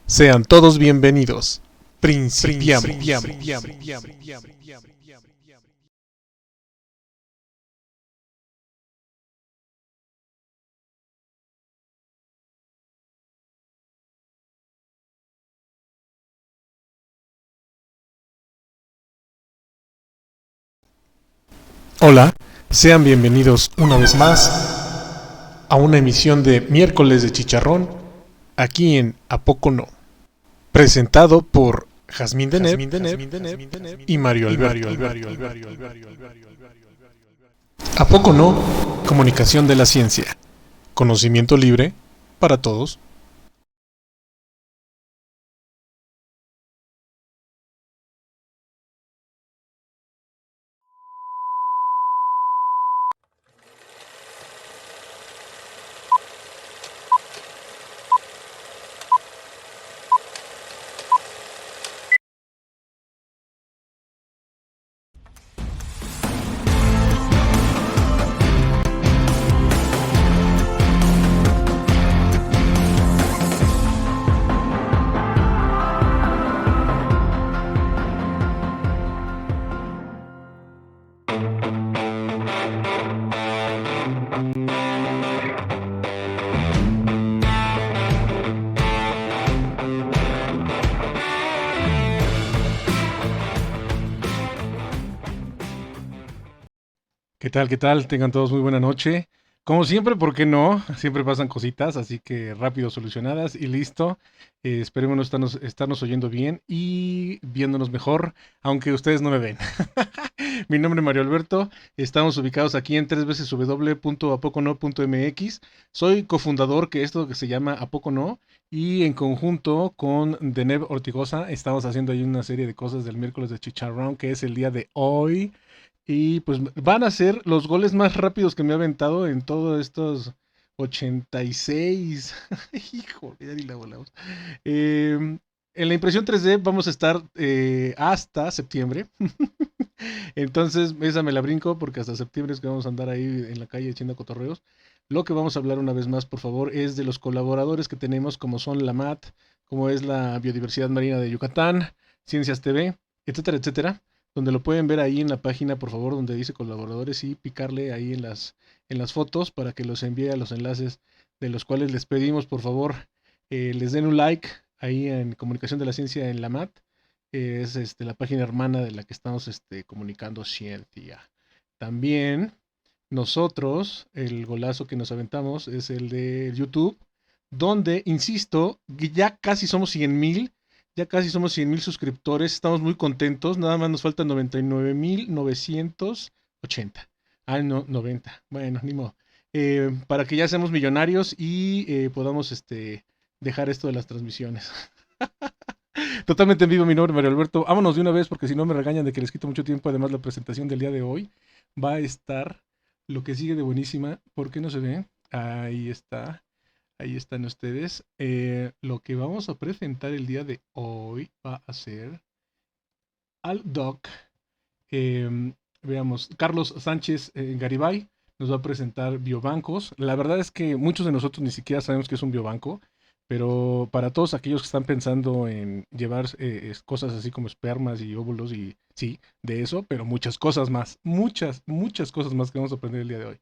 Sean todos bienvenidos. Principiamos. Hola, sean bienvenidos una vez más a una emisión de Miércoles de Chicharrón, aquí en ¿A Poco No? Presentado por Jazmín Deneb y Mario Alberto. ¿A poco no? Comunicación de la ciencia. Conocimiento libre para todos. ¿Qué tal? ¿Qué tal? Tengan todos muy buena noche. Como siempre, ¿por qué no? Siempre pasan cositas, así que rápido solucionadas y listo. Esperemos no estarnos oyendo bien y viéndonos mejor, aunque ustedes no me ven. Mi nombre es Mario Alberto. Estamos ubicados aquí en www.apocono.mx. Soy cofundador que esto que se llama ¿A Poco No? Y en conjunto con Deneb Ortigosa estamos haciendo ahí una serie de cosas del miércoles de Chicharrón, que es el día de hoy. Y pues van a ser los goles más rápidos que me ha aventado en todos estos 86. Hijo, ya ni la volamos. En la impresión 3D vamos a estar hasta septiembre. Entonces, esa me la brinco porque hasta septiembre es que vamos a andar ahí en la calle echando cotorreos. Lo que vamos a hablar una vez más, por favor, es de los colaboradores que tenemos, como son la MAT, como es la Biodiversidad Marina de Yucatán, Ciencias TV, etcétera, etcétera. Donde lo pueden ver ahí en la página, por favor, donde dice colaboradores y picarle ahí en las fotos para que los envíe a los enlaces de los cuales les pedimos, por favor, les den un like ahí en Comunicación de la Ciencia en la MAT, es la página hermana de la que estamos comunicando ciencia. También nosotros, el golazo que nos aventamos es el de YouTube, donde, insisto, ya casi somos 100,000, ya casi somos 100,000 suscriptores, estamos muy contentos, nada más nos faltan 99,980. Ah, no, 90. Bueno, ni modo. Para que ya seamos millonarios y podamos dejar esto de las transmisiones. Totalmente en vivo, mi nombre es Mario Alberto. Vámonos de una vez porque si no me regañan de que les quito mucho tiempo. Además, la presentación del día de hoy va a estar lo que sigue de buenísima. ¿Por qué no se ve? Ahí está. Ahí están ustedes. Lo que vamos a presentar el día de hoy va a ser al doc. Veamos, Carlos Sánchez Garibay nos va a presentar biobancos. La verdad es que muchos de nosotros ni siquiera sabemos qué es un biobanco, pero para todos aquellos que están pensando en llevar cosas así como espermas y óvulos y sí, de eso, pero muchas cosas más, muchas cosas más que vamos a aprender el día de hoy.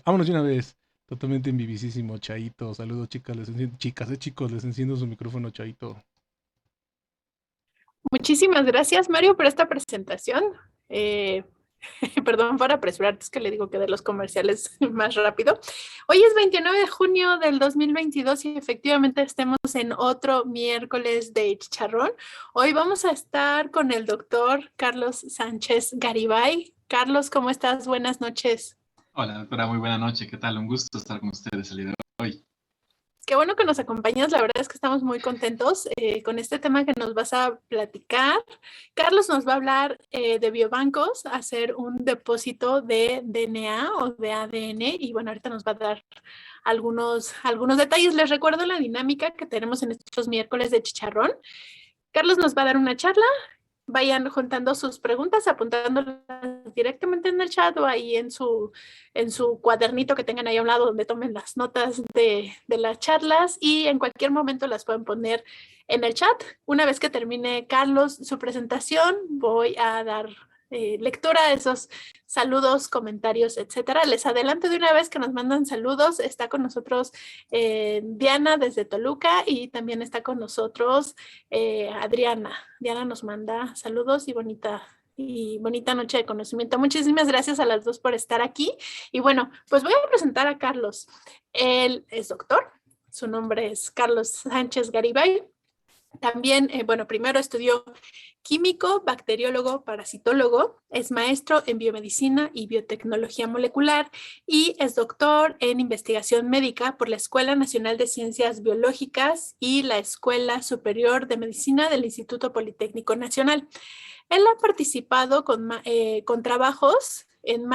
Vámonos de una vez, totalmente en vivísimo, Chaito. Saludos chicas, chicos, les enciendo su micrófono, Chaito. Muchísimas gracias, Mario, por esta presentación. Perdón por apresurarte, es que le digo que de los comerciales más rápido. Hoy es 29 de junio del 2022 y efectivamente estemos en otro miércoles de chicharrón. Hoy vamos a estar con el doctor Carlos Sánchez Garibay. Carlos, ¿cómo estás? Buenas noches. Hola, doctora, muy buena noche. ¿Qué tal? Un gusto estar con ustedes el día de hoy. Qué bueno que nos acompañas, la verdad es que estamos muy contentos con este tema que nos vas a platicar. Carlos nos va a hablar de biobancos, hacer un depósito de DNA o de ADN y bueno, ahorita nos va a dar algunos detalles. Les recuerdo la dinámica que tenemos en estos miércoles de chicharrón. Carlos nos va a dar una charla vayan juntando sus preguntas, apuntándolas directamente en el chat o ahí en su cuadernito que tengan ahí a un lado donde tomen las notas de las charlas, y en cualquier momento las pueden poner en el chat. Una vez que termine Carlos su presentación, voy a dar lectura a esos saludos, comentarios, etcétera. Les adelanto de una vez que nos mandan saludos. Está con nosotros Diana desde Toluca, y también está con nosotros Adriana. Diana nos manda saludos y bonita noche de conocimiento. Muchísimas gracias a las dos por estar aquí. Y bueno, pues voy a presentar a Carlos. Él es doctor. Su nombre es Carlos Sánchez Garibay. También, bueno, primero estudió químico, bacteriólogo, parasitólogo, es maestro en biomedicina y biotecnología molecular y es doctor en investigación médica por la Escuela Nacional de Ciencias Biológicas y la Escuela Superior de Medicina del Instituto Politécnico Nacional. Él ha participado con trabajos en con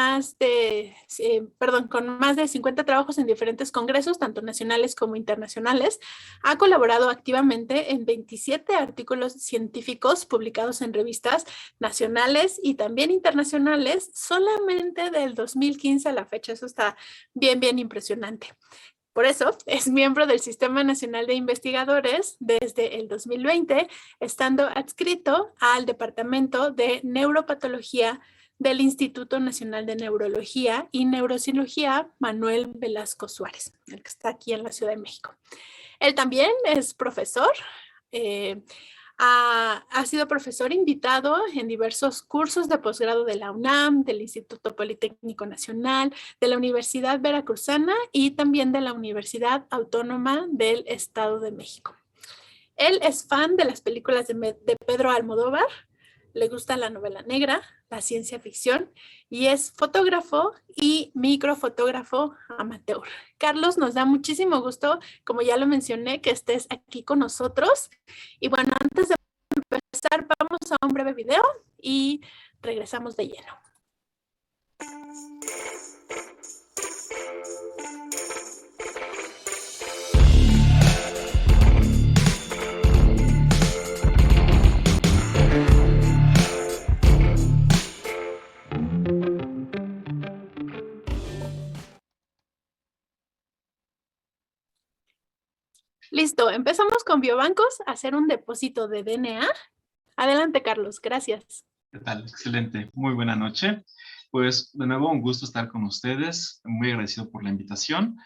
más de 50 trabajos en diferentes congresos, tanto nacionales como internacionales. Ha colaborado activamente en 27 artículos científicos publicados en revistas nacionales y también internacionales, solamente del 2015 a la fecha. Eso está bien impresionante. Por eso es miembro del Sistema Nacional de Investigadores desde el 2020, estando adscrito al Departamento de Neuropatología del Instituto Nacional de Neurología y Neurocirugía Manuel Velasco Suárez, el que está aquí en la Ciudad de México. Él también es profesor. Ha sido profesor invitado en diversos cursos de posgrado de la UNAM, del Instituto Politécnico Nacional, de la Universidad Veracruzana y también de la Universidad Autónoma del Estado de México. Él es fan de las películas de Pedro Almodóvar, le gusta la novela negra, la ciencia ficción, y es fotógrafo y microfotógrafo amateur. Carlos, nos da muchísimo gusto, como ya lo mencioné, que estés aquí con nosotros. Y bueno, antes de empezar, vamos a un breve video y regresamos de lleno. Listo, empezamos con biobancos a hacer un depósito de DNA. Adelante, Carlos, gracias. ¿Qué tal? Excelente, muy buena noche. Pues de nuevo un gusto estar con ustedes, muy agradecido por la invitación.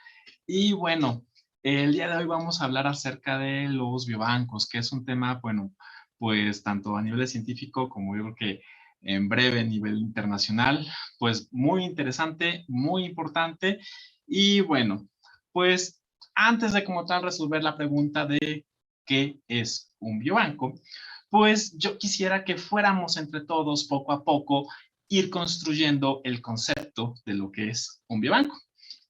Y bueno, el día de hoy vamos a hablar acerca de los biobancos, que es un tema, bueno, pues tanto a nivel científico como yo creo que en breve a nivel internacional, pues muy interesante, muy importante. Y bueno, pues antes de como tal resolver la pregunta de qué es un biobanco, pues yo quisiera que fuéramos entre todos poco a poco ir construyendo el concepto de lo que es un biobanco.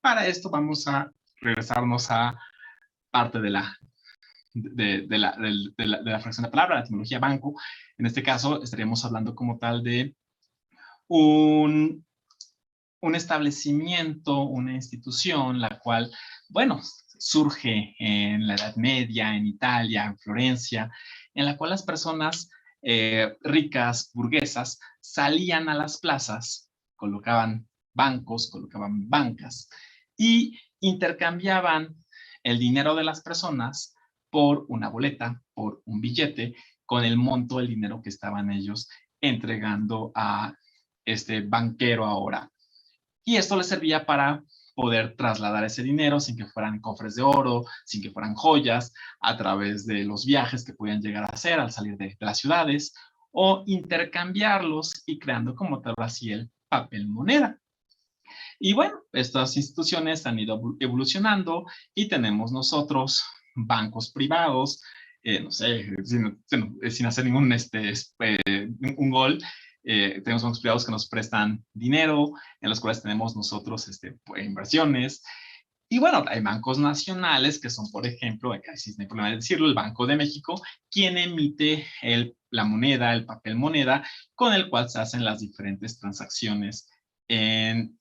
Para esto vamos a regresarnos a parte de la fracción de palabra, la etimología banco. En este caso estaríamos hablando como tal de un establecimiento, una institución, la cual, bueno, surge en la Edad Media, en Italia, en Florencia, en la cual las personas ricas, burguesas, salían a las plazas, colocaban bancos, colocaban bancas y intercambiaban el dinero de las personas por una boleta, por un billete, con el monto del dinero que estaban ellos entregando a este banquero ahora. Y esto les servía para poder trasladar ese dinero sin que fueran cofres de oro, sin que fueran joyas, a través de los viajes que podían llegar a hacer al salir de las ciudades, o intercambiarlos y creando como tal así el papel moneda. Y bueno, estas instituciones han ido evolucionando y tenemos nosotros bancos privados, no sé, sin hacer ningún un gol, tenemos bancos privados que nos prestan dinero, en los cuales tenemos nosotros inversiones. Y bueno, hay bancos nacionales que son, por ejemplo, casi no hay problema de decirlo, el Banco de México, quien emite la moneda, el papel moneda, con el cual se hacen las diferentes transacciones en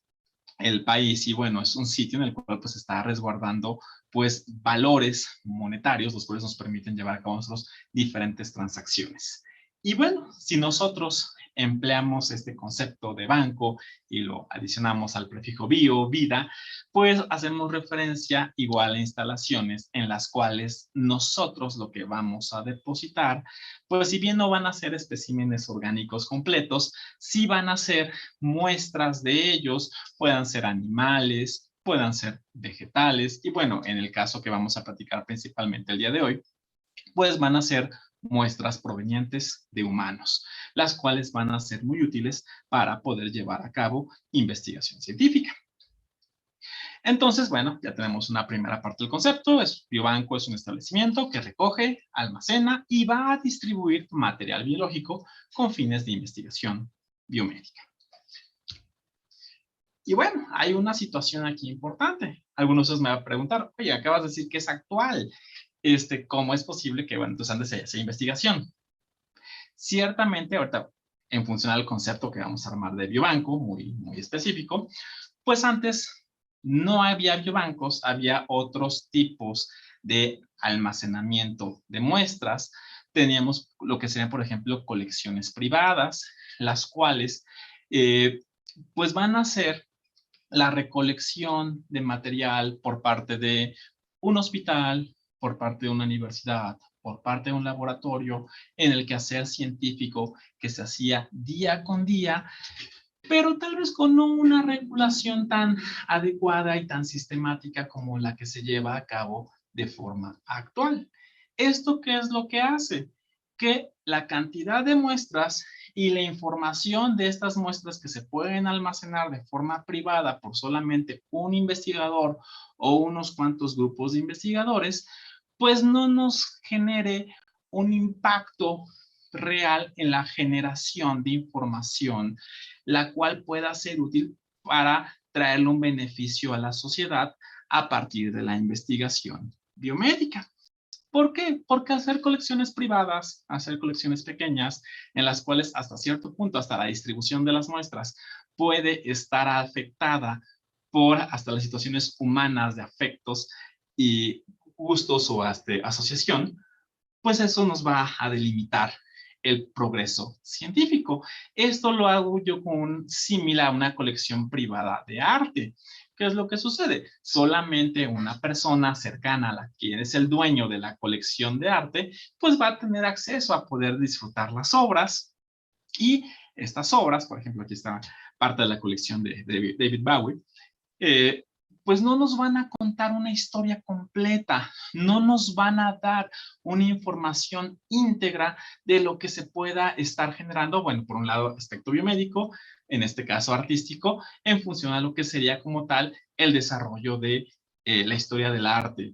el país. Y bueno, es un sitio en el cual pues está resguardando pues valores monetarios, los cuales nos permiten llevar a cabo nuestras diferentes transacciones. Y bueno, si nosotros empleamos este concepto de banco y lo adicionamos al prefijo bio, vida, pues hacemos referencia igual a instalaciones en las cuales nosotros lo que vamos a depositar, pues si bien no van a ser especímenes orgánicos completos, sí van a ser muestras de ellos, puedan ser animales, puedan ser vegetales, y bueno, en el caso que vamos a platicar principalmente el día de hoy, pues van a ser muestras provenientes de humanos, las cuales van a ser muy útiles para poder llevar a cabo investigación científica. Entonces, bueno, ya tenemos una primera parte del concepto. Biobanco es un establecimiento que recoge, almacena y va a distribuir material biológico con fines de investigación biomédica. Y bueno, hay una situación aquí importante. Algunos de ustedes me van a preguntar, oye, acabas de decir que es actual. ¿Cómo es posible que, bueno, entonces antes se hacía investigación? Ciertamente, ahorita, en función al concepto que vamos a armar de biobanco, muy específico, pues antes no había biobancos, había otros tipos de almacenamiento de muestras. Teníamos lo que serían, por ejemplo, colecciones privadas, las cuales, pues van a ser la recolección de material por parte de un hospital, por parte de una universidad, por parte de un laboratorio en el quehacer científico que se hacía día con día, pero tal vez con no una regulación tan adecuada y tan sistemática como la que se lleva a cabo de forma actual. ¿Esto qué es lo que hace? Que la cantidad de muestras y la información de estas muestras que se pueden almacenar de forma privada por solamente un investigador o unos cuantos grupos de investigadores, pues no nos genere un impacto real en la generación de información, la cual pueda ser útil para traerle un beneficio a la sociedad a partir de la investigación biomédica. ¿Por qué? Porque hacer colecciones privadas, hacer colecciones pequeñas, en las cuales hasta cierto punto, hasta la distribución de las muestras, puede estar afectada por hasta las situaciones humanas de afectos y gustos o hasta asociación, pues eso nos va a delimitar el progreso científico. Esto lo hago yo con un similar a una colección privada de arte. ¿Qué es lo que sucede? Solamente una persona cercana a la que es el dueño de la colección de arte, pues va a tener acceso a poder disfrutar las obras. Y estas obras, por ejemplo, aquí está parte de la colección de David Bowie, eh, pues no nos van a contar una historia completa, no nos van a dar una información íntegra de lo que se pueda estar generando, bueno, por un lado, aspecto biomédico, en este caso artístico, en función a lo que sería como tal el desarrollo de la historia del arte.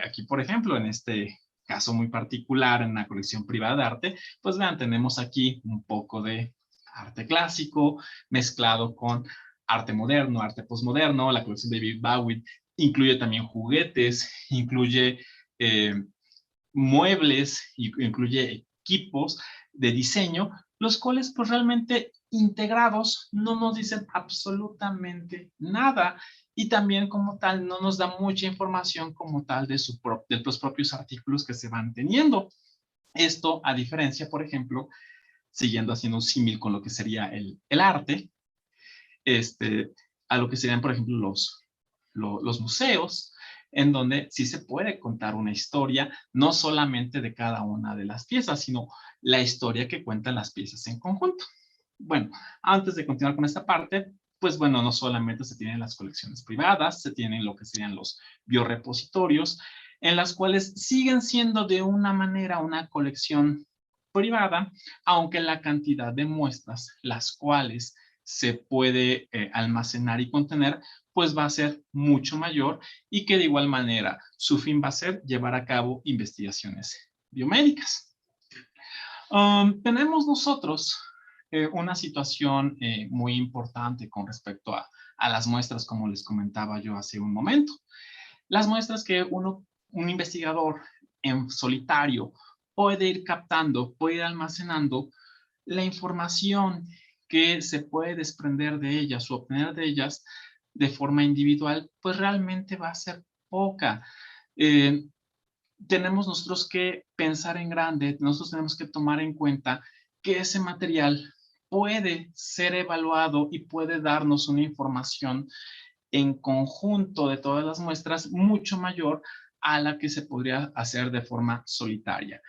Aquí, por ejemplo, en este caso muy particular, en una colección privada de arte, pues vean, tenemos aquí un poco de arte clásico mezclado con arte moderno, arte postmoderno. La colección de David Bowie incluye también juguetes, incluye muebles, incluye equipos de diseño, los cuales pues realmente integrados no nos dicen absolutamente nada y también como tal no nos da mucha información como tal de los propios artículos que se van teniendo. Esto a diferencia, por ejemplo, siguiendo haciendo un símil con lo que sería el arte, a lo que serían, por ejemplo, los museos, en donde sí se puede contar una historia, no solamente de cada una de las piezas, sino la historia que cuentan las piezas en conjunto. Bueno, antes de continuar con esta parte, pues bueno, no solamente se tienen las colecciones privadas, se tienen lo que serían los biorepositorios, en las cuales siguen siendo de una manera una colección privada, aunque la cantidad de muestras, las cuales se puede almacenar y contener, pues va a ser mucho mayor y que de igual manera su fin va a ser llevar a cabo investigaciones biomédicas. Tenemos nosotros una situación muy importante con respecto a las muestras, como les comentaba yo hace un momento. Las muestras que un investigador en solitario puede ir captando, puede ir almacenando, la información que se puede desprender de ellas o obtener de ellas de forma individual, pues realmente va a ser poca. Tenemos nosotros que pensar en grande, nosotros tenemos que tomar en cuenta que ese material puede ser evaluado y puede darnos una información en conjunto de todas las muestras mucho mayor a la que se podría hacer de forma solitaria.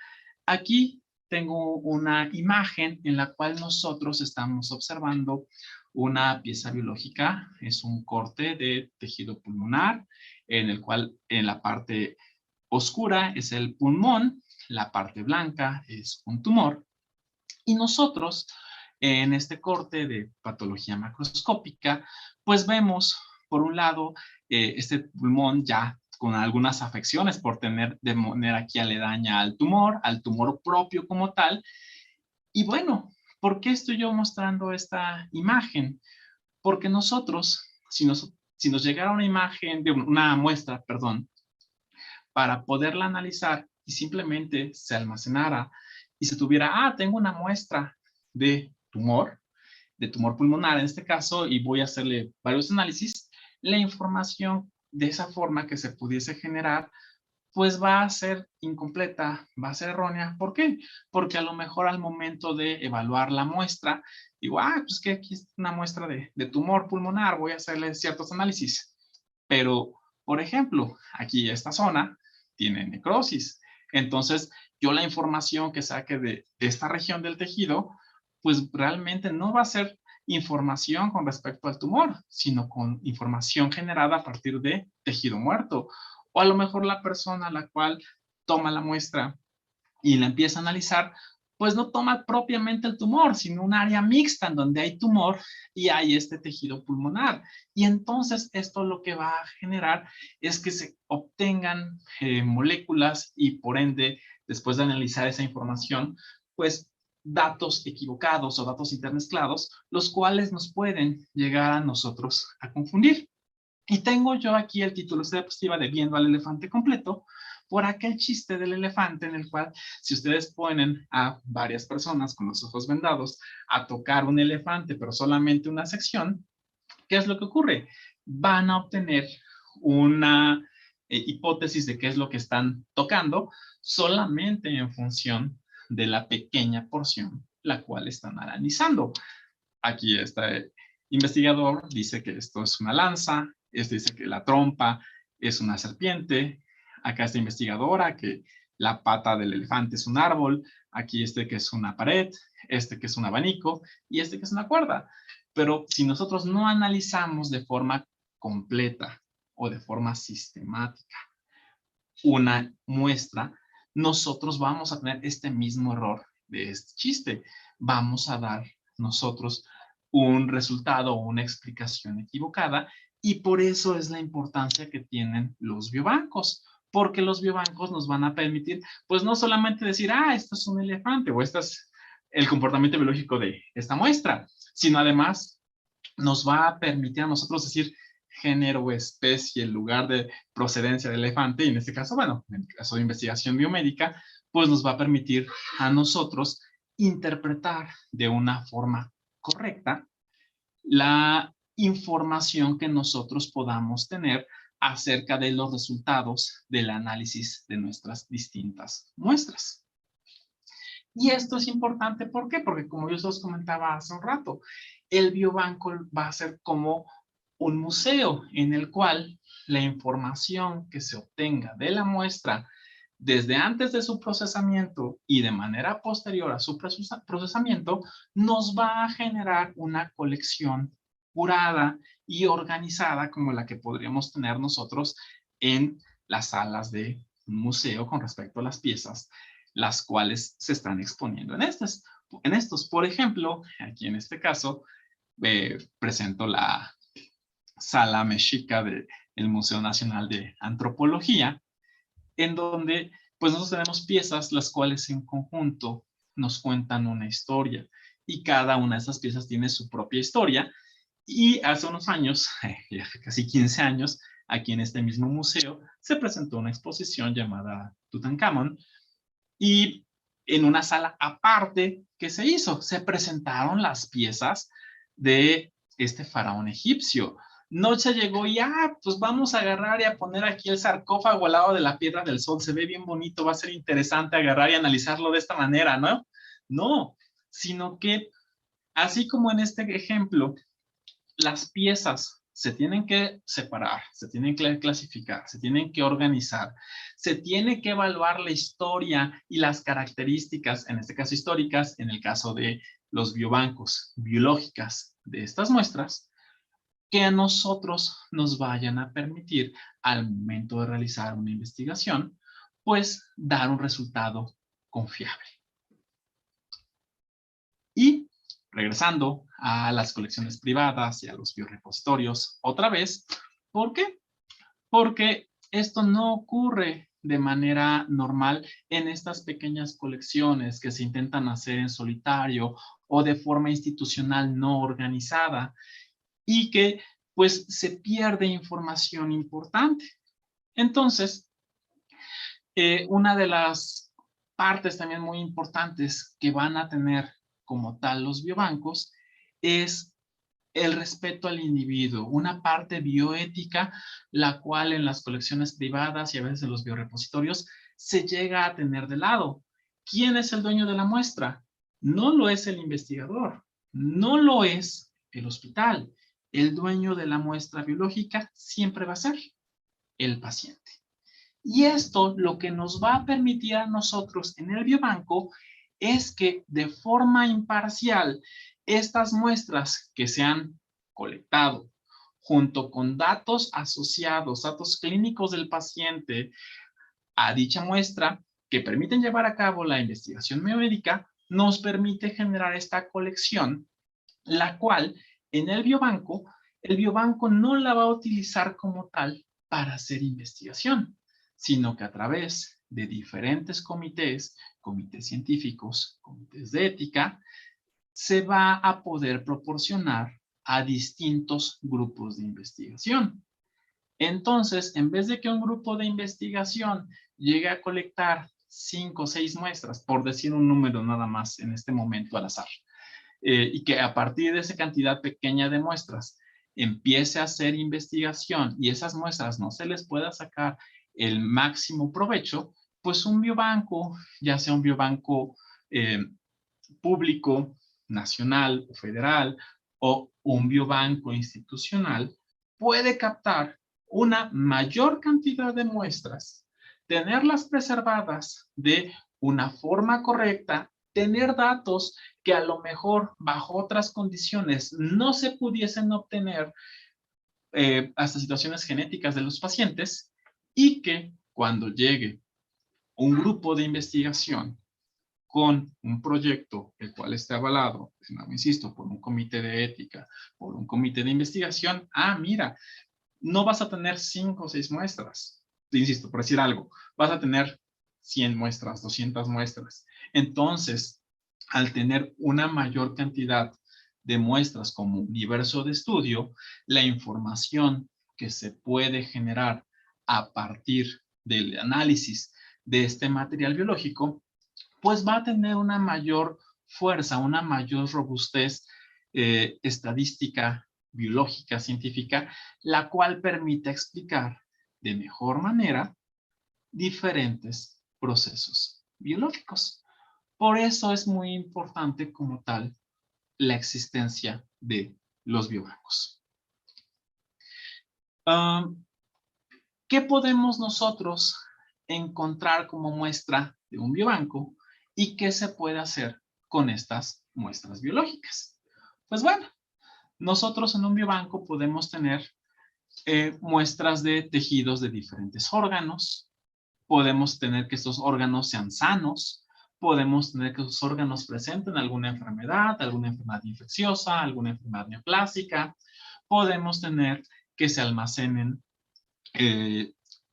Aquí tengo una imagen en la cual nosotros estamos observando una pieza biológica. Es un corte de tejido pulmonar en el cual en la parte oscura es el pulmón, la parte blanca es un tumor. Y nosotros en este corte de patología macroscópica, pues vemos por un lado este pulmón ya con algunas afecciones por tener de manera aquí aledaña al tumor propio como tal. Y bueno, ¿por qué estoy yo mostrando esta imagen? Porque nosotros, si nos llegara una imagen, de una muestra, perdón, para poderla analizar y simplemente se almacenara y se tuviera, tengo una muestra de tumor pulmonar en este caso, y voy a hacerle varios análisis, la información de esa forma que se pudiese generar, pues va a ser incompleta, va a ser errónea. ¿Por qué? Porque a lo mejor al momento de evaluar la muestra, digo, pues que aquí es una muestra de tumor pulmonar, voy a hacerle ciertos análisis. Pero, por ejemplo, aquí esta zona tiene necrosis. Entonces, yo la información que saque de esta región del tejido, pues realmente no va a ser información con respecto al tumor, sino con información generada a partir de tejido muerto. O a lo mejor la persona a la cual toma la muestra y la empieza a analizar, pues no toma propiamente el tumor, sino un área mixta en donde hay tumor y hay este tejido pulmonar. Y entonces esto lo que va a generar es que se obtengan moléculas y por ende, después de analizar esa información, pues datos equivocados o datos intermezclados, los cuales nos pueden llegar a nosotros a confundir. Y tengo yo aquí el título de diapositiva de Viendo al elefante completo, por aquel chiste del elefante en el cual si ustedes ponen a varias personas con los ojos vendados a tocar un elefante, pero solamente una sección, ¿qué es lo que ocurre? Van a obtener una hipótesis de qué es lo que están tocando solamente en función de la pequeña porción la cual están analizando. Aquí este investigador dice que esto es una lanza, este dice que la trompa es una serpiente, acá esta investigadora que la pata del elefante es un árbol, aquí este que es una pared, este que es un abanico y este que es una cuerda. Pero si nosotros no analizamos de forma completa o de forma sistemática una muestra, nosotros vamos a tener este mismo error de este chiste. Vamos a dar nosotros un resultado o una explicación equivocada y por eso es la importancia que tienen los biobancos, porque los biobancos nos van a permitir, pues no solamente decir, esto es un elefante o este es el comportamiento biológico de esta muestra, sino además nos va a permitir a nosotros decir género o especie, el lugar de procedencia del elefante, y en este caso, bueno, en el caso de investigación biomédica, pues nos va a permitir a nosotros interpretar de una forma correcta la información que nosotros podamos tener acerca de los resultados del análisis de nuestras distintas muestras. Y esto es importante, ¿por qué? Porque como yo os comentaba hace un rato, el biobanco va a ser como un museo en el cual la información que se obtenga de la muestra desde antes de su procesamiento y de manera posterior a su procesamiento nos va a generar una colección curada y organizada como la que podríamos tener nosotros en las salas de un museo con respecto a las piezas las cuales se están exponiendo en estos. Por ejemplo, aquí en este caso presento la sala mexica del Museo Nacional de Antropología, en donde pues nosotros tenemos piezas las cuales en conjunto nos cuentan una historia y cada una de esas piezas tiene su propia historia. Y hace unos años, ya casi 15 años, aquí en este mismo museo se presentó una exposición llamada Tutankamón, y en una sala aparte, ¿qué se hizo? Se presentaron las piezas de este faraón egipcio. No se llegó y, pues vamos a agarrar y a poner aquí el sarcófago al lado de la Piedra del Sol. Se ve bien bonito, va a ser interesante agarrar y analizarlo de esta manera, ¿no? No, sino que, así como en este ejemplo, las piezas se tienen que separar, se tienen que clasificar, se tienen que organizar, se tiene que evaluar la historia y las características, en este caso históricas, en el caso de los biobancos, biológicas de estas muestras, que a nosotros nos vayan a permitir al momento de realizar una investigación, pues dar un resultado confiable. Y regresando a las colecciones privadas y a los biorepositorios otra vez, ¿por qué? Porque esto no ocurre de manera normal en estas pequeñas colecciones que se intentan hacer en solitario o de forma institucional no organizada y que pues se pierde información importante. Entonces, una de las partes también muy importantes que van a tener como tal los biobancos es el respeto al individuo, una parte bioética, la cual en las colecciones privadas y a veces en los biorepositorios se llega a tener de lado. ¿Quién es el dueño de la muestra? No lo es el investigador, no lo es el hospital. El dueño de la muestra biológica siempre va a ser el paciente. Y esto lo que nos va a permitir a nosotros en el biobanco es que de forma imparcial estas muestras que se han colectado junto con datos asociados, datos clínicos del paciente a dicha muestra que permiten llevar a cabo la investigación biomédica, nos permite generar esta colección, la cual en el biobanco no la va a utilizar como tal para hacer investigación, sino que a través de diferentes comités, comités científicos, comités de ética, se va a poder proporcionar a distintos grupos de investigación. Entonces, en vez de que un grupo de investigación llegue a colectar 5 o 6 muestras, por decir un número nada más en este momento al azar, y que a partir de esa cantidad pequeña de muestras empiece a hacer investigación y esas muestras no se les pueda sacar el máximo provecho, pues un biobanco, ya sea un biobanco público, nacional o federal, o un biobanco institucional, puede captar una mayor cantidad de muestras, tenerlas preservadas de una forma correcta, tener datos que a lo mejor bajo otras condiciones no se pudiesen obtener hasta situaciones genéticas de los pacientes y que cuando llegue un grupo de investigación con un proyecto el cual esté avalado, no, insisto, por un comité de ética, por un comité de investigación, mira, no vas a tener 5 o 6 muestras, insisto, por decir algo, vas a tener 100 muestras, 200 muestras. Entonces, al tener una mayor cantidad de muestras como universo de estudio, la información que se puede generar a partir del análisis de este material biológico, pues va a tener una mayor fuerza, una mayor robustez estadística, biológica, científica, la cual permite explicar de mejor manera diferentes procesos biológicos. Por eso es muy importante como tal la existencia de los biobancos. ¿Qué podemos nosotros encontrar como muestra de un biobanco y qué se puede hacer con estas muestras biológicas? Pues bueno, nosotros en un biobanco podemos tener muestras de tejidos de diferentes órganos, podemos tener que estos órganos sean sanos, podemos tener que esos órganos presenten alguna enfermedad infecciosa, alguna enfermedad neoplásica, podemos tener que se almacenen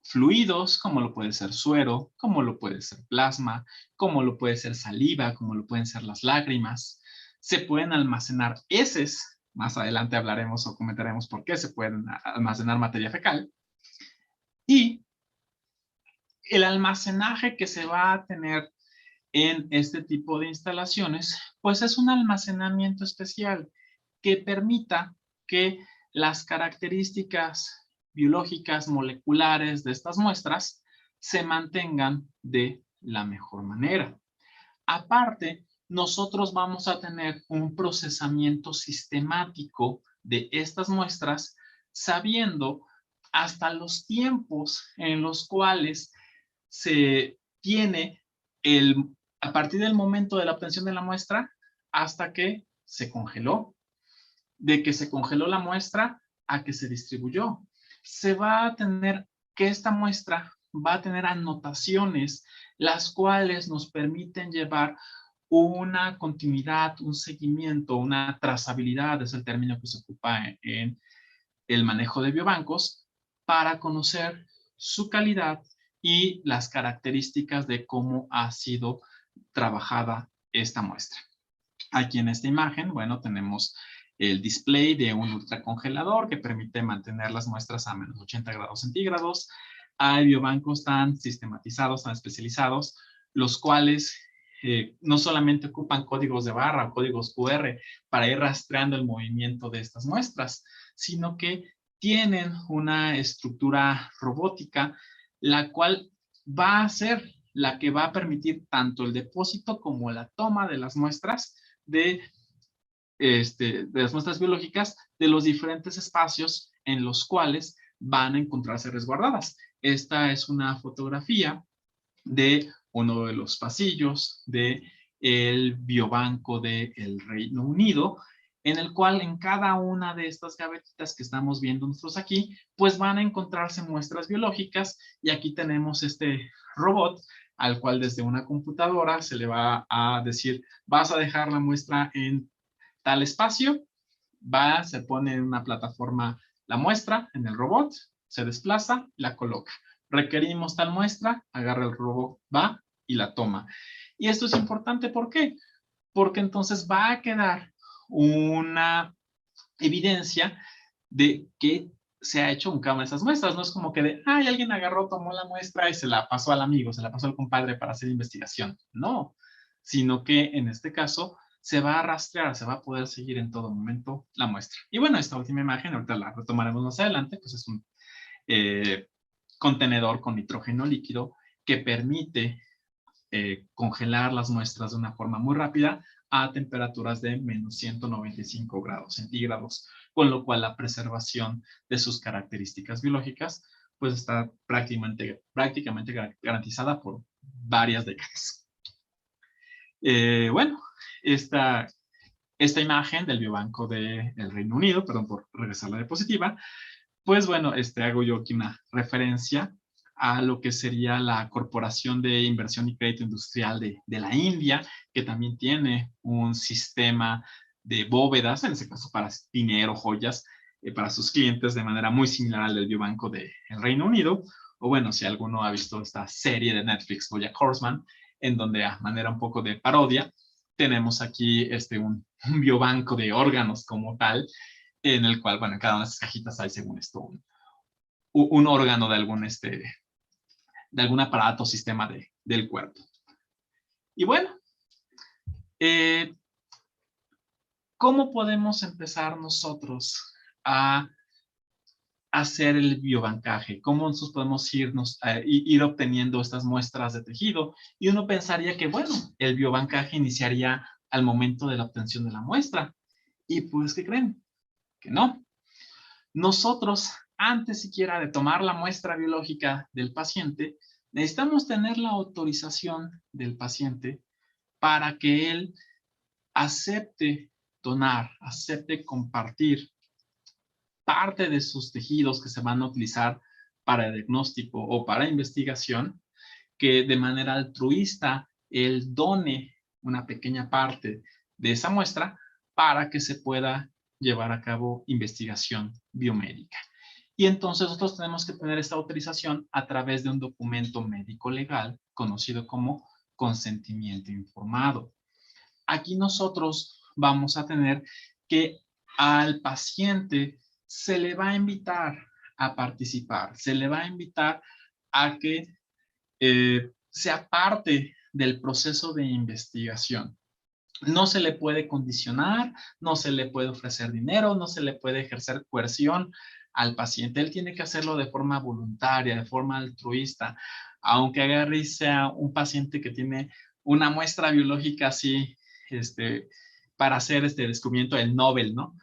fluidos, como lo puede ser suero, como lo puede ser plasma, como lo puede ser saliva, como lo pueden ser las lágrimas. Se pueden almacenar heces, más adelante hablaremos o comentaremos por qué se pueden almacenar materia fecal. Y el almacenaje que se va a tener en este tipo de instalaciones, pues es un almacenamiento especial que permita que las características biológicas moleculares de estas muestras se mantengan de la mejor manera. Aparte, nosotros vamos a tener un procesamiento sistemático de estas muestras, sabiendo hasta los tiempos en los cuales se tiene a partir del momento de la obtención de la muestra hasta que se congeló, de que se congeló la muestra a que se distribuyó. Se va a tener que esta muestra va a tener anotaciones, las cuales nos permiten llevar una continuidad, un seguimiento, una trazabilidad, es el término que se ocupa en el manejo de biobancos, para conocer su calidad y las características de cómo ha sido trabajada esta muestra. Aquí en esta imagen, bueno, tenemos el display de un ultracongelador que permite mantener las muestras a menos 80 grados centígrados. Hay biobancos tan sistematizados, tan especializados, los cuales no solamente ocupan códigos de barra o códigos QR para ir rastreando el movimiento de estas muestras, sino que tienen una estructura robótica, la cual va a ser la que va a permitir tanto el depósito como la toma de las muestras de las muestras biológicas de los diferentes espacios en los cuales van a encontrarse resguardadas. Esta es una fotografía de uno de los pasillos del biobanco del Reino Unido, en el cual en cada una de estas gavetitas que estamos viendo nosotros aquí, pues van a encontrarse muestras biológicas, y aquí tenemos este robot al cual desde una computadora se le va a decir, vas a dejar la muestra en tal espacio, se pone en una plataforma la muestra en el robot, se desplaza, la coloca. Requerimos tal muestra, agarra el robot, va y la toma. Y esto es importante, ¿por qué? Porque entonces va a quedar una evidencia de que se ha hecho un cambio de esas muestras. No es como que de, ay, alguien agarró, tomó la muestra y se la pasó al amigo, se la pasó al compadre para hacer investigación. No, sino que en este caso se va a rastrear, se va a poder seguir en todo momento la muestra. Y bueno, esta última imagen, ahorita la retomaremos más adelante, pues es un contenedor con nitrógeno líquido que permite congelar las muestras de una forma muy rápida a temperaturas de menos 195 grados centígrados, con lo cual la preservación de sus características biológicas pues está prácticamente garantizada por varias décadas. Bueno, esta imagen del biobanco del Reino Unido, perdón por regresar a la diapositiva, pues bueno, hago yo aquí una referencia a lo que sería la Corporación de Inversión y Crédito Industrial de la India, que también tiene un sistema de bóvedas, en este caso para dinero, joyas, para sus clientes de manera muy similar al del biobanco del Reino Unido. O bueno, si alguno ha visto esta serie de Netflix, BoJack Horseman, en donde a manera un poco de parodia, tenemos aquí un biobanco de órganos como tal, en el cual, bueno, en cada una de estas cajitas hay, según esto, un órgano de algún aparato o sistema del cuerpo. Y bueno, ¿cómo podemos empezar nosotros a hacer el biobancaje? ¿Cómo nosotros podemos ir obteniendo estas muestras de tejido? Y uno pensaría que, bueno, el biobancaje iniciaría al momento de la obtención de la muestra. Y pues, ¿qué creen? Que no. Nosotros, antes siquiera de tomar la muestra biológica del paciente, necesitamos tener la autorización del paciente para que él acepte donar, acepte compartir parte de sus tejidos que se van a utilizar para diagnóstico o para investigación, que de manera altruista él done una pequeña parte de esa muestra para que se pueda llevar a cabo investigación biomédica. Y entonces nosotros tenemos que tener esta autorización a través de un documento médico legal conocido como consentimiento informado. Aquí nosotros vamos a tener que al paciente se le va a invitar a participar, se le va a invitar a que sea parte del proceso de investigación. No se le puede condicionar, no se le puede ofrecer dinero, no se le puede ejercer coerción al paciente. Él tiene que hacerlo de forma voluntaria, de forma altruista. Aunque agarre y sea un paciente que tiene una muestra biológica así para hacer este descubrimiento del Nobel, ¿no?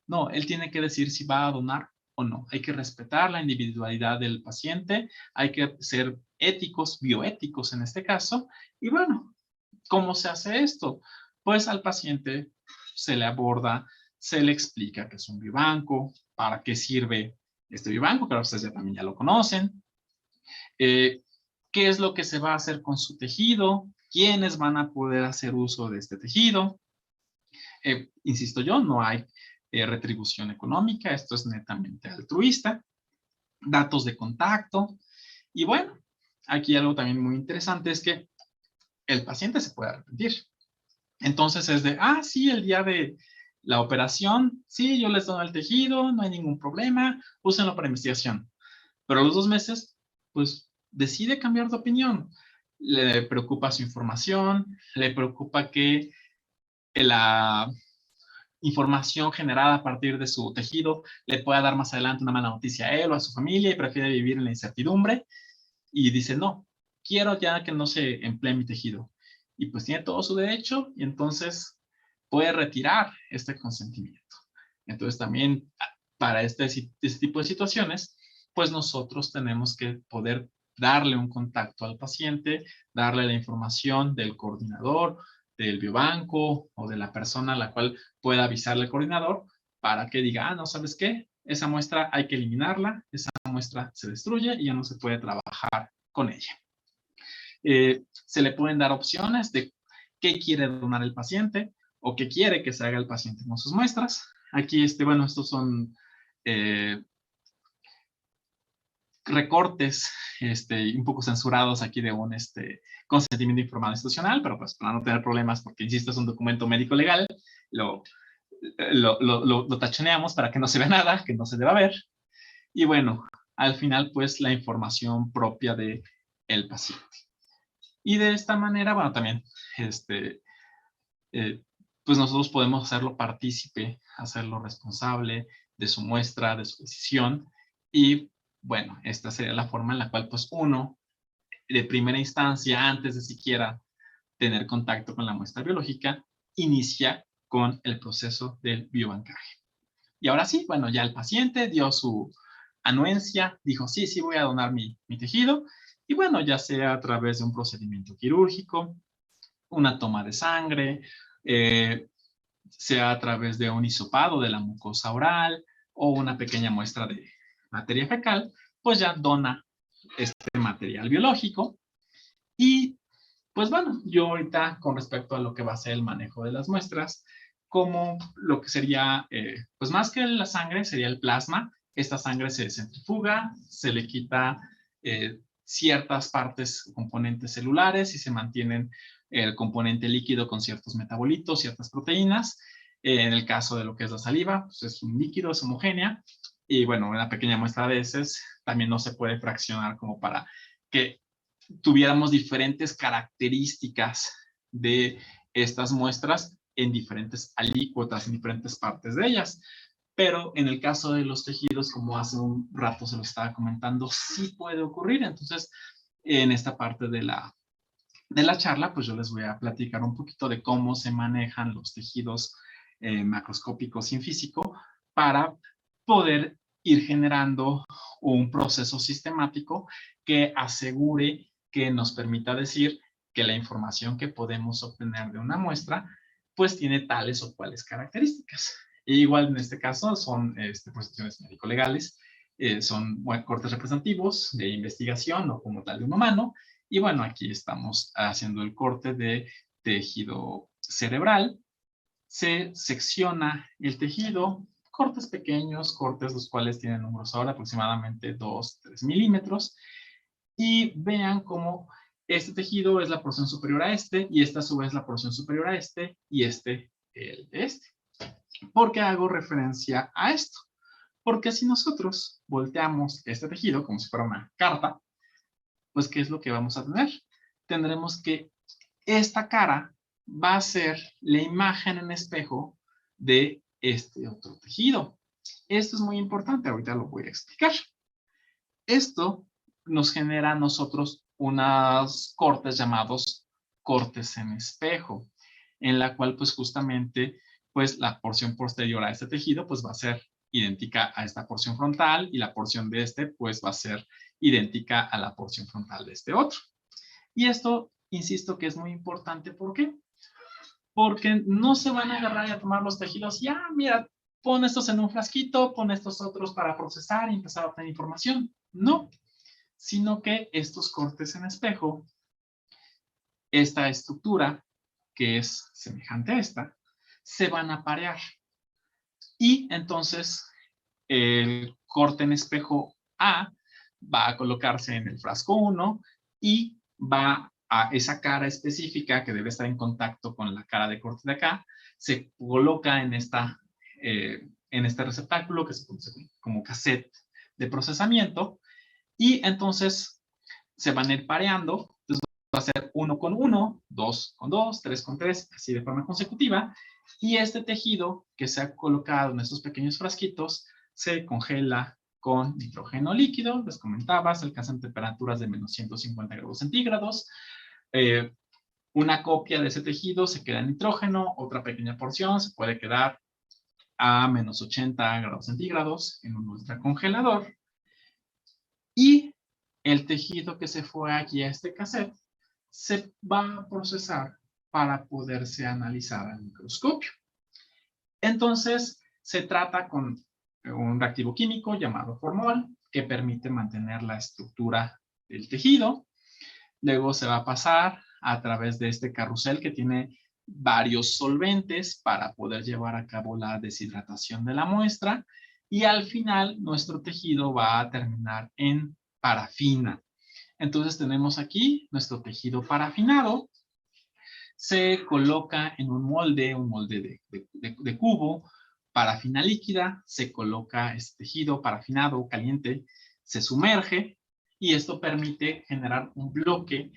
No, él tiene que decir si va a donar o no. Hay que respetar la individualidad del paciente, hay que ser éticos, bioéticos en este caso. Y bueno, ¿cómo se hace esto? Pues al paciente se le aborda, se le explica que es un biobanco, para qué sirve este biobanco, que ustedes ya también ya lo conocen. ¿Qué es lo que se va a hacer con su tejido? ¿Quiénes van a poder hacer uso de este tejido? Insisto yo, no hay retribución económica, esto es netamente altruista. Datos de contacto. Y bueno, aquí algo también muy interesante es que el paciente se puede arrepentir. Entonces es de, sí, el día de la operación, sí, yo les doy el tejido, no hay ningún problema, úsenlo para investigación. Pero a los 2 meses, pues decide cambiar de opinión. Le preocupa su información, le preocupa que la información generada a partir de su tejido le pueda dar más adelante una mala noticia a él o a su familia y prefiere vivir en la incertidumbre y dice, no, quiero ya que no se emplee mi tejido. Y pues tiene todo su derecho y entonces puede retirar este consentimiento. Entonces también para este tipo de situaciones, pues nosotros tenemos que poder darle un contacto al paciente, darle la información del coordinador, del biobanco o de la persona a la cual pueda avisarle al coordinador para que diga, no, ¿sabes qué? Esa muestra hay que eliminarla, esa muestra se destruye y ya no se puede trabajar con ella. Se le pueden dar opciones de qué quiere donar el paciente o qué quiere que se haga el paciente con sus muestras. Aquí, bueno, estos son recortes un poco censurados aquí de un consentimiento informado institucional, pero pues para no tener problemas, porque insisto, es un documento médico legal, lo tachoneamos para que no se vea nada, que no se deba ver. Y bueno, al final, pues la información propia del paciente. Y de esta manera, bueno, también, pues nosotros podemos hacerlo partícipe, hacerlo responsable de su muestra, de su decisión. Y bueno, esta sería la forma en la cual, pues uno, de primera instancia, antes de siquiera tener contacto con la muestra biológica, inicia con el proceso del biobancaje. Y ahora sí, bueno, ya el paciente dio su anuencia, dijo, sí, voy a donar mi tejido. Y bueno, ya sea a través de un procedimiento quirúrgico, una toma de sangre, sea a través de un hisopado de la mucosa oral o una pequeña muestra de materia fecal, pues ya dona este material biológico. Y pues bueno, yo ahorita con respecto a lo que va a ser el manejo de las muestras, como lo que sería, pues más que la sangre, sería el plasma. Esta sangre se centrifuga, se le quita ciertas partes, componentes celulares y se mantienen el componente líquido con ciertos metabolitos, ciertas proteínas. En el caso de lo que es la saliva, pues es un líquido, es homogénea. Y bueno, una pequeña muestra de heces también no se puede fraccionar como para que tuviéramos diferentes características de estas muestras en diferentes alícuotas, en diferentes partes de ellas. Pero en el caso de los tejidos, como hace un rato se lo estaba comentando, sí puede ocurrir. Entonces, en esta parte de la charla, pues yo les voy a platicar un poquito de cómo se manejan los tejidos macroscópicos in físico para poder ir generando un proceso sistemático que asegure que nos permita decir que la información que podemos obtener de una muestra pues tiene tales o cuales características. E igual en este caso son posiciones médico-legales, son cortes representativos de investigación o como tal de un humano. Y bueno, aquí estamos haciendo el corte de tejido cerebral. Se secciona el tejido, cortes pequeños, cortes los cuales tienen un grosor de aproximadamente 2-3 milímetros. Y vean cómo este tejido es la porción superior a este, y esta a su vez la porción superior a este, y este el de este. ¿Por qué hago referencia a esto? Porque si nosotros volteamos este tejido como si fuera una carta, pues ¿qué es lo que vamos a tener? Tendremos que esta cara va a ser la imagen en espejo de este otro tejido. Esto es muy importante, ahorita lo voy a explicar. Esto nos genera a nosotros unos cortes llamados cortes en espejo. en la cual pues justamente pues la porción posterior a este tejido pues va a ser idéntica a esta porción frontal y la porción de este pues va a ser idéntica a la porción frontal de este otro. Y esto, insisto que es muy importante, ¿por qué? Porque no se van a agarrar y a tomar los tejidos, ya, mira, pon estos en un frasquito, pon estos otros para procesar y empezar a obtener información. No, sino que estos cortes en espejo, esta estructura, que es semejante a esta, se van a parear. Y entonces el corte en espejo A va a colocarse en el frasco 1 y va a esa cara específica que debe estar en contacto con la cara de corte de acá, se coloca en este receptáculo que se conoce como cassette de procesamiento y entonces se van a ir pareando. Entonces va a ser 1 con 1, 2 con 2, 3 con 3, así de forma consecutiva. Y este tejido que se ha colocado en estos pequeños frasquitos se congela con nitrógeno líquido, les comentaba, se alcanzan temperaturas de menos 150 grados centígrados. Una copia de ese tejido se queda en nitrógeno, otra pequeña porción se puede quedar a menos 80 grados centígrados en un ultracongelador. Y el tejido que se fue aquí a este cassette se va a procesar para poderse analizar al microscopio. Entonces, se trata con un reactivo químico llamado formol que permite mantener la estructura del tejido. Luego se va a pasar a través de este carrusel que tiene varios solventes para poder llevar a cabo la deshidratación de la muestra y al final nuestro tejido va a terminar en parafina. Entonces tenemos aquí nuestro tejido parafinado. Se coloca en un molde de cubo, parafina líquida, se coloca este tejido parafinado caliente, se sumerge y esto permite generar un bloque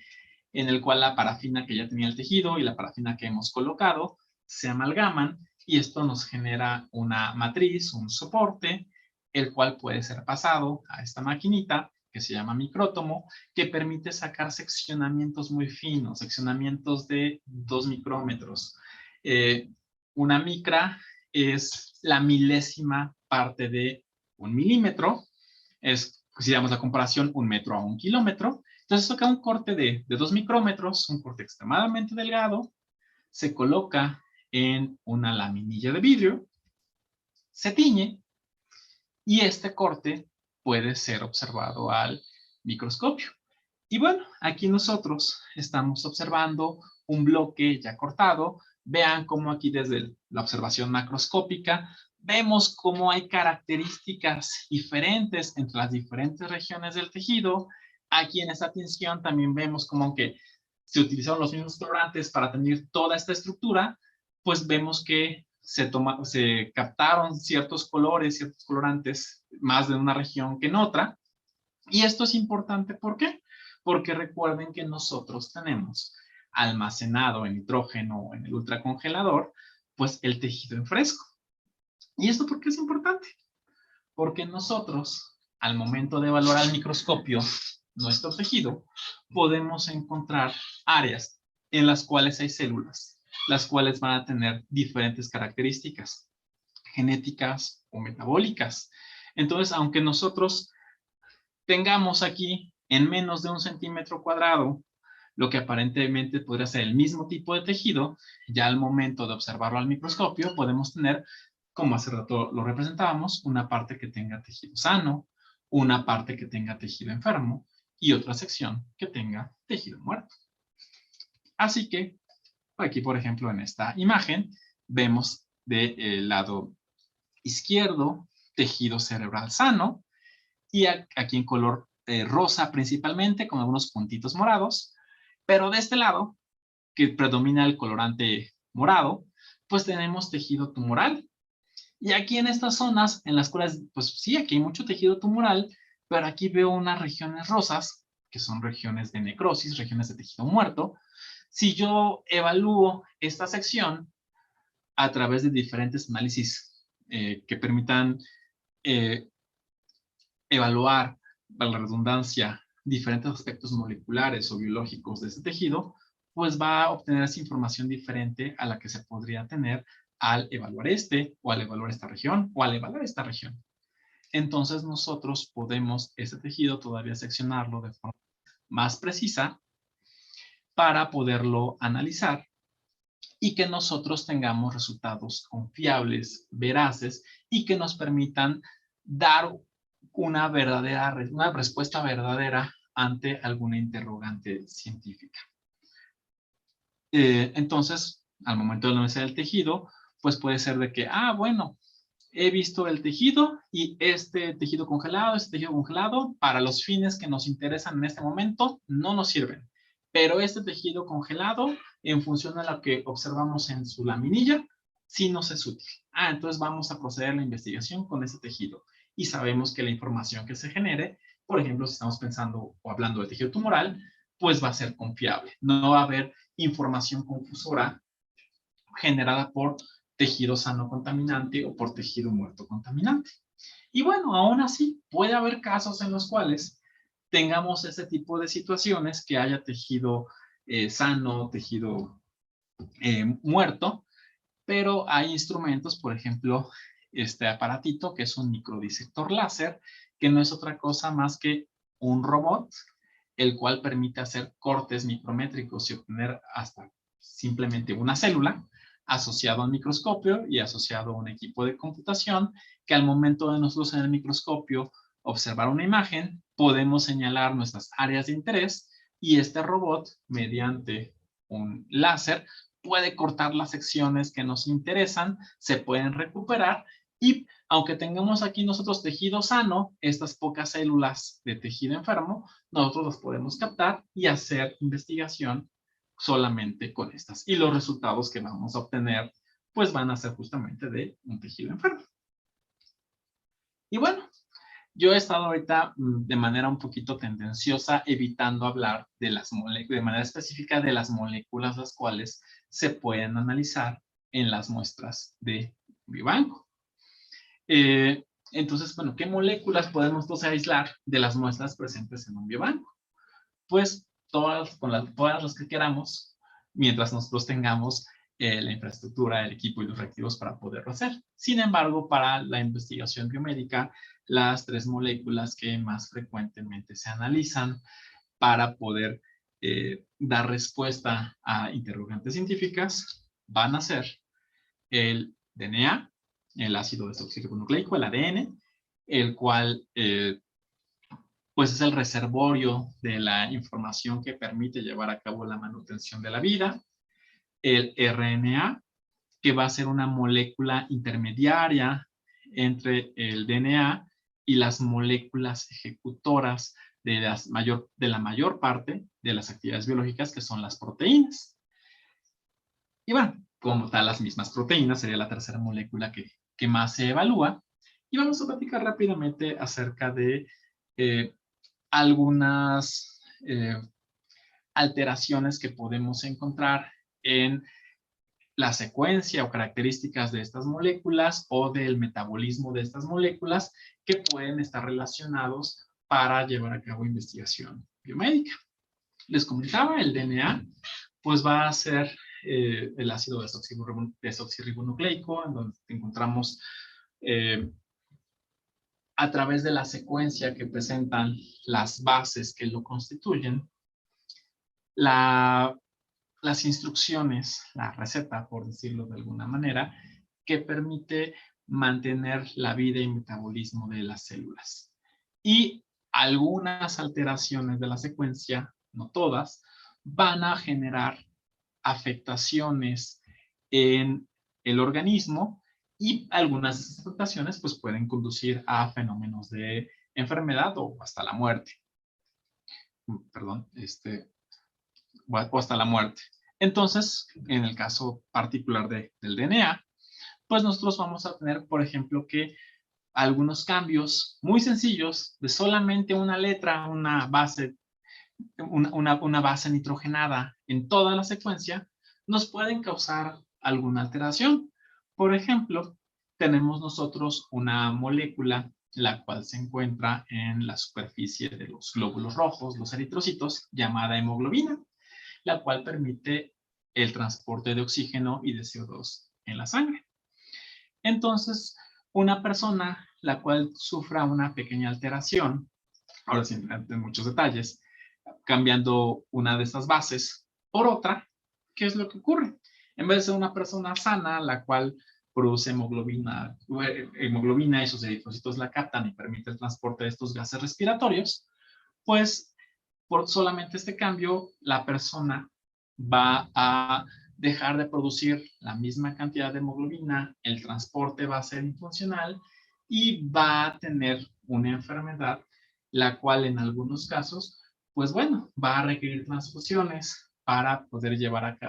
en el cual la parafina que ya tenía el tejido y la parafina que hemos colocado se amalgaman y esto nos genera una matriz, un soporte, el cual puede ser pasado a esta maquinita que se llama micrótomo, que permite sacar seccionamientos muy finos, seccionamientos de 2 micrómetros. Una micra es la milésima parte de 1 milímetro, es, si damos la comparación, 1 metro a 1 kilómetro. Entonces toca un corte de 2 micrómetros, un corte extremadamente delgado, se coloca en una laminilla de vidrio, se tiñe y este corte puede ser observado al microscopio. Y bueno, aquí nosotros estamos observando un bloque ya cortado. Vean cómo aquí desde la observación macroscópica vemos cómo hay características diferentes entre las diferentes regiones del tejido. Aquí en esta tinción también vemos como que se utilizaron los mismos colorantes para tener toda esta estructura, pues vemos que se captaron ciertos colores, ciertos colorantes, más de una región que en otra. Y esto es importante, ¿por qué? Porque recuerden que nosotros tenemos almacenado en nitrógeno o en el ultracongelador, pues el tejido en fresco. ¿Y esto por qué es importante? Porque nosotros, al momento de evaluar al microscopio nuestro tejido, podemos encontrar áreas en las cuales hay células, las cuales van a tener diferentes características genéticas o metabólicas. Entonces, aunque nosotros tengamos aquí en menos de 1 centímetro cuadrado lo que aparentemente podría ser el mismo tipo de tejido, ya al momento de observarlo al microscopio podemos tener, como hace rato lo representábamos, una parte que tenga tejido sano, una parte que tenga tejido enfermo y otra sección que tenga tejido muerto. Así que aquí, por ejemplo, en esta imagen vemos del lado izquierdo tejido cerebral sano y aquí en color rosa principalmente con algunos puntitos morados, pero de este lado que predomina el colorante morado, pues tenemos tejido tumoral. Y aquí en estas zonas en las cuales, pues sí, aquí hay mucho tejido tumoral, pero aquí veo unas regiones rosas, que son regiones de necrosis, regiones de tejido muerto. Si yo evalúo esta sección a través de diferentes análisis que permitan evaluar, para la redundancia, diferentes aspectos moleculares o biológicos de este tejido, pues va a obtener esa información diferente a la que se podría tener al evaluar o al evaluar esta región, o al evaluar esta región. Entonces nosotros podemos ese tejido todavía seccionarlo de forma más precisa para poderlo analizar y que nosotros tengamos resultados confiables, veraces y que nos permitan dar una respuesta verdadera ante alguna interrogante científica. Entonces, al momento de analizar el tejido, pues puede ser de que, bueno, he visto el tejido y este tejido congelado, para los fines que nos interesan en este momento, no nos sirven. Pero este tejido congelado, en función de lo que observamos en su laminilla, sí nos es útil. Entonces vamos a proceder a la investigación con ese tejido. Y sabemos que la información que se genere, por ejemplo, si estamos pensando o hablando de tejido tumoral, pues va a ser confiable. No va a haber información confusora generada por tejido sano contaminante o por tejido muerto contaminante. Y bueno, aún así, puede haber casos en los cuales tengamos ese tipo de situaciones, que haya tejido sano, tejido muerto, pero hay instrumentos, por ejemplo, este aparatito que es un microdisector láser, que no es otra cosa más que un robot, el cual permite hacer cortes micrométricos y obtener hasta simplemente una célula asociado al microscopio y asociado a un equipo de computación, que al momento de nosotros en el microscopio observar una imagen, podemos señalar nuestras áreas de interés y este robot, mediante un láser, puede cortar las secciones que nos interesan, se pueden recuperar y aunque tengamos aquí nosotros tejido sano, estas pocas células de tejido enfermo, nosotros las podemos captar y hacer investigación solamente con estas. Y los resultados que vamos a obtener, pues van a ser justamente de un tejido enfermo. Y bueno, yo he estado ahorita de manera un poquito tendenciosa evitando hablar de las moléculas, de manera específica de las moléculas las cuales se pueden analizar en las muestras de biobanco. Entonces, bueno, ¿qué moléculas podemos entonces aislar de las muestras presentes en un biobanco? Pues todas las que queramos, mientras nosotros tengamos la infraestructura, el equipo y los reactivos para poderlo hacer. Sin embargo, para la investigación biomédica, las 3 moléculas que más frecuentemente se analizan para poder dar respuesta a interrogantes científicas van a ser el DNA, el ácido desoxirribonucleico, el ADN, el cual pues es el reservorio de la información que permite llevar a cabo la manutención de la vida, el RNA, que va a ser una molécula intermediaria entre el DNA y las moléculas ejecutoras de la mayor parte de las actividades biológicas, que son las proteínas. Y bueno, como tal, las mismas proteínas sería la tercera molécula que más se evalúa. Y vamos a platicar rápidamente acerca de algunas alteraciones que podemos encontrar en la secuencia o características de estas moléculas o del metabolismo de estas moléculas que pueden estar relacionados para llevar a cabo investigación biomédica. Les comentaba, el DNA pues va a ser el ácido desoxirribonucleico, en donde encontramos a través de la secuencia que presentan las bases que lo constituyen, las instrucciones, la receta, por decirlo de alguna manera, que permite mantener la vida y metabolismo de las células. Y algunas alteraciones de la secuencia, no todas, van a generar afectaciones en el organismo y algunas de esas afectaciones pues pueden conducir a fenómenos de enfermedad o hasta la muerte. Perdón, o hasta la muerte. Entonces, en el caso particular del DNA, pues nosotros vamos a tener, por ejemplo, que algunos cambios muy sencillos de solamente una letra, una base nitrogenada en toda la secuencia, nos pueden causar alguna alteración. Por ejemplo, tenemos nosotros una molécula la cual se encuentra en la superficie de los glóbulos rojos, los eritrocitos, llamada hemoglobina. la cual permite el transporte de oxígeno y de CO2 en la sangre. Entonces, una persona la cual sufra una pequeña alteración, ahora sin entrar en muchos detalles, cambiando una de estas bases por otra, ¿qué es lo que ocurre? En vez de ser una persona sana, la cual produce hemoglobina y sus eritrocitos la captan y permite el transporte de estos gases respiratorios, pues por solamente este cambio, la persona va a dejar de producir la misma cantidad de hemoglobina, el transporte va a ser infuncional y va a tener una enfermedad, la cual en algunos casos, pues bueno, va a requerir transfusiones para poder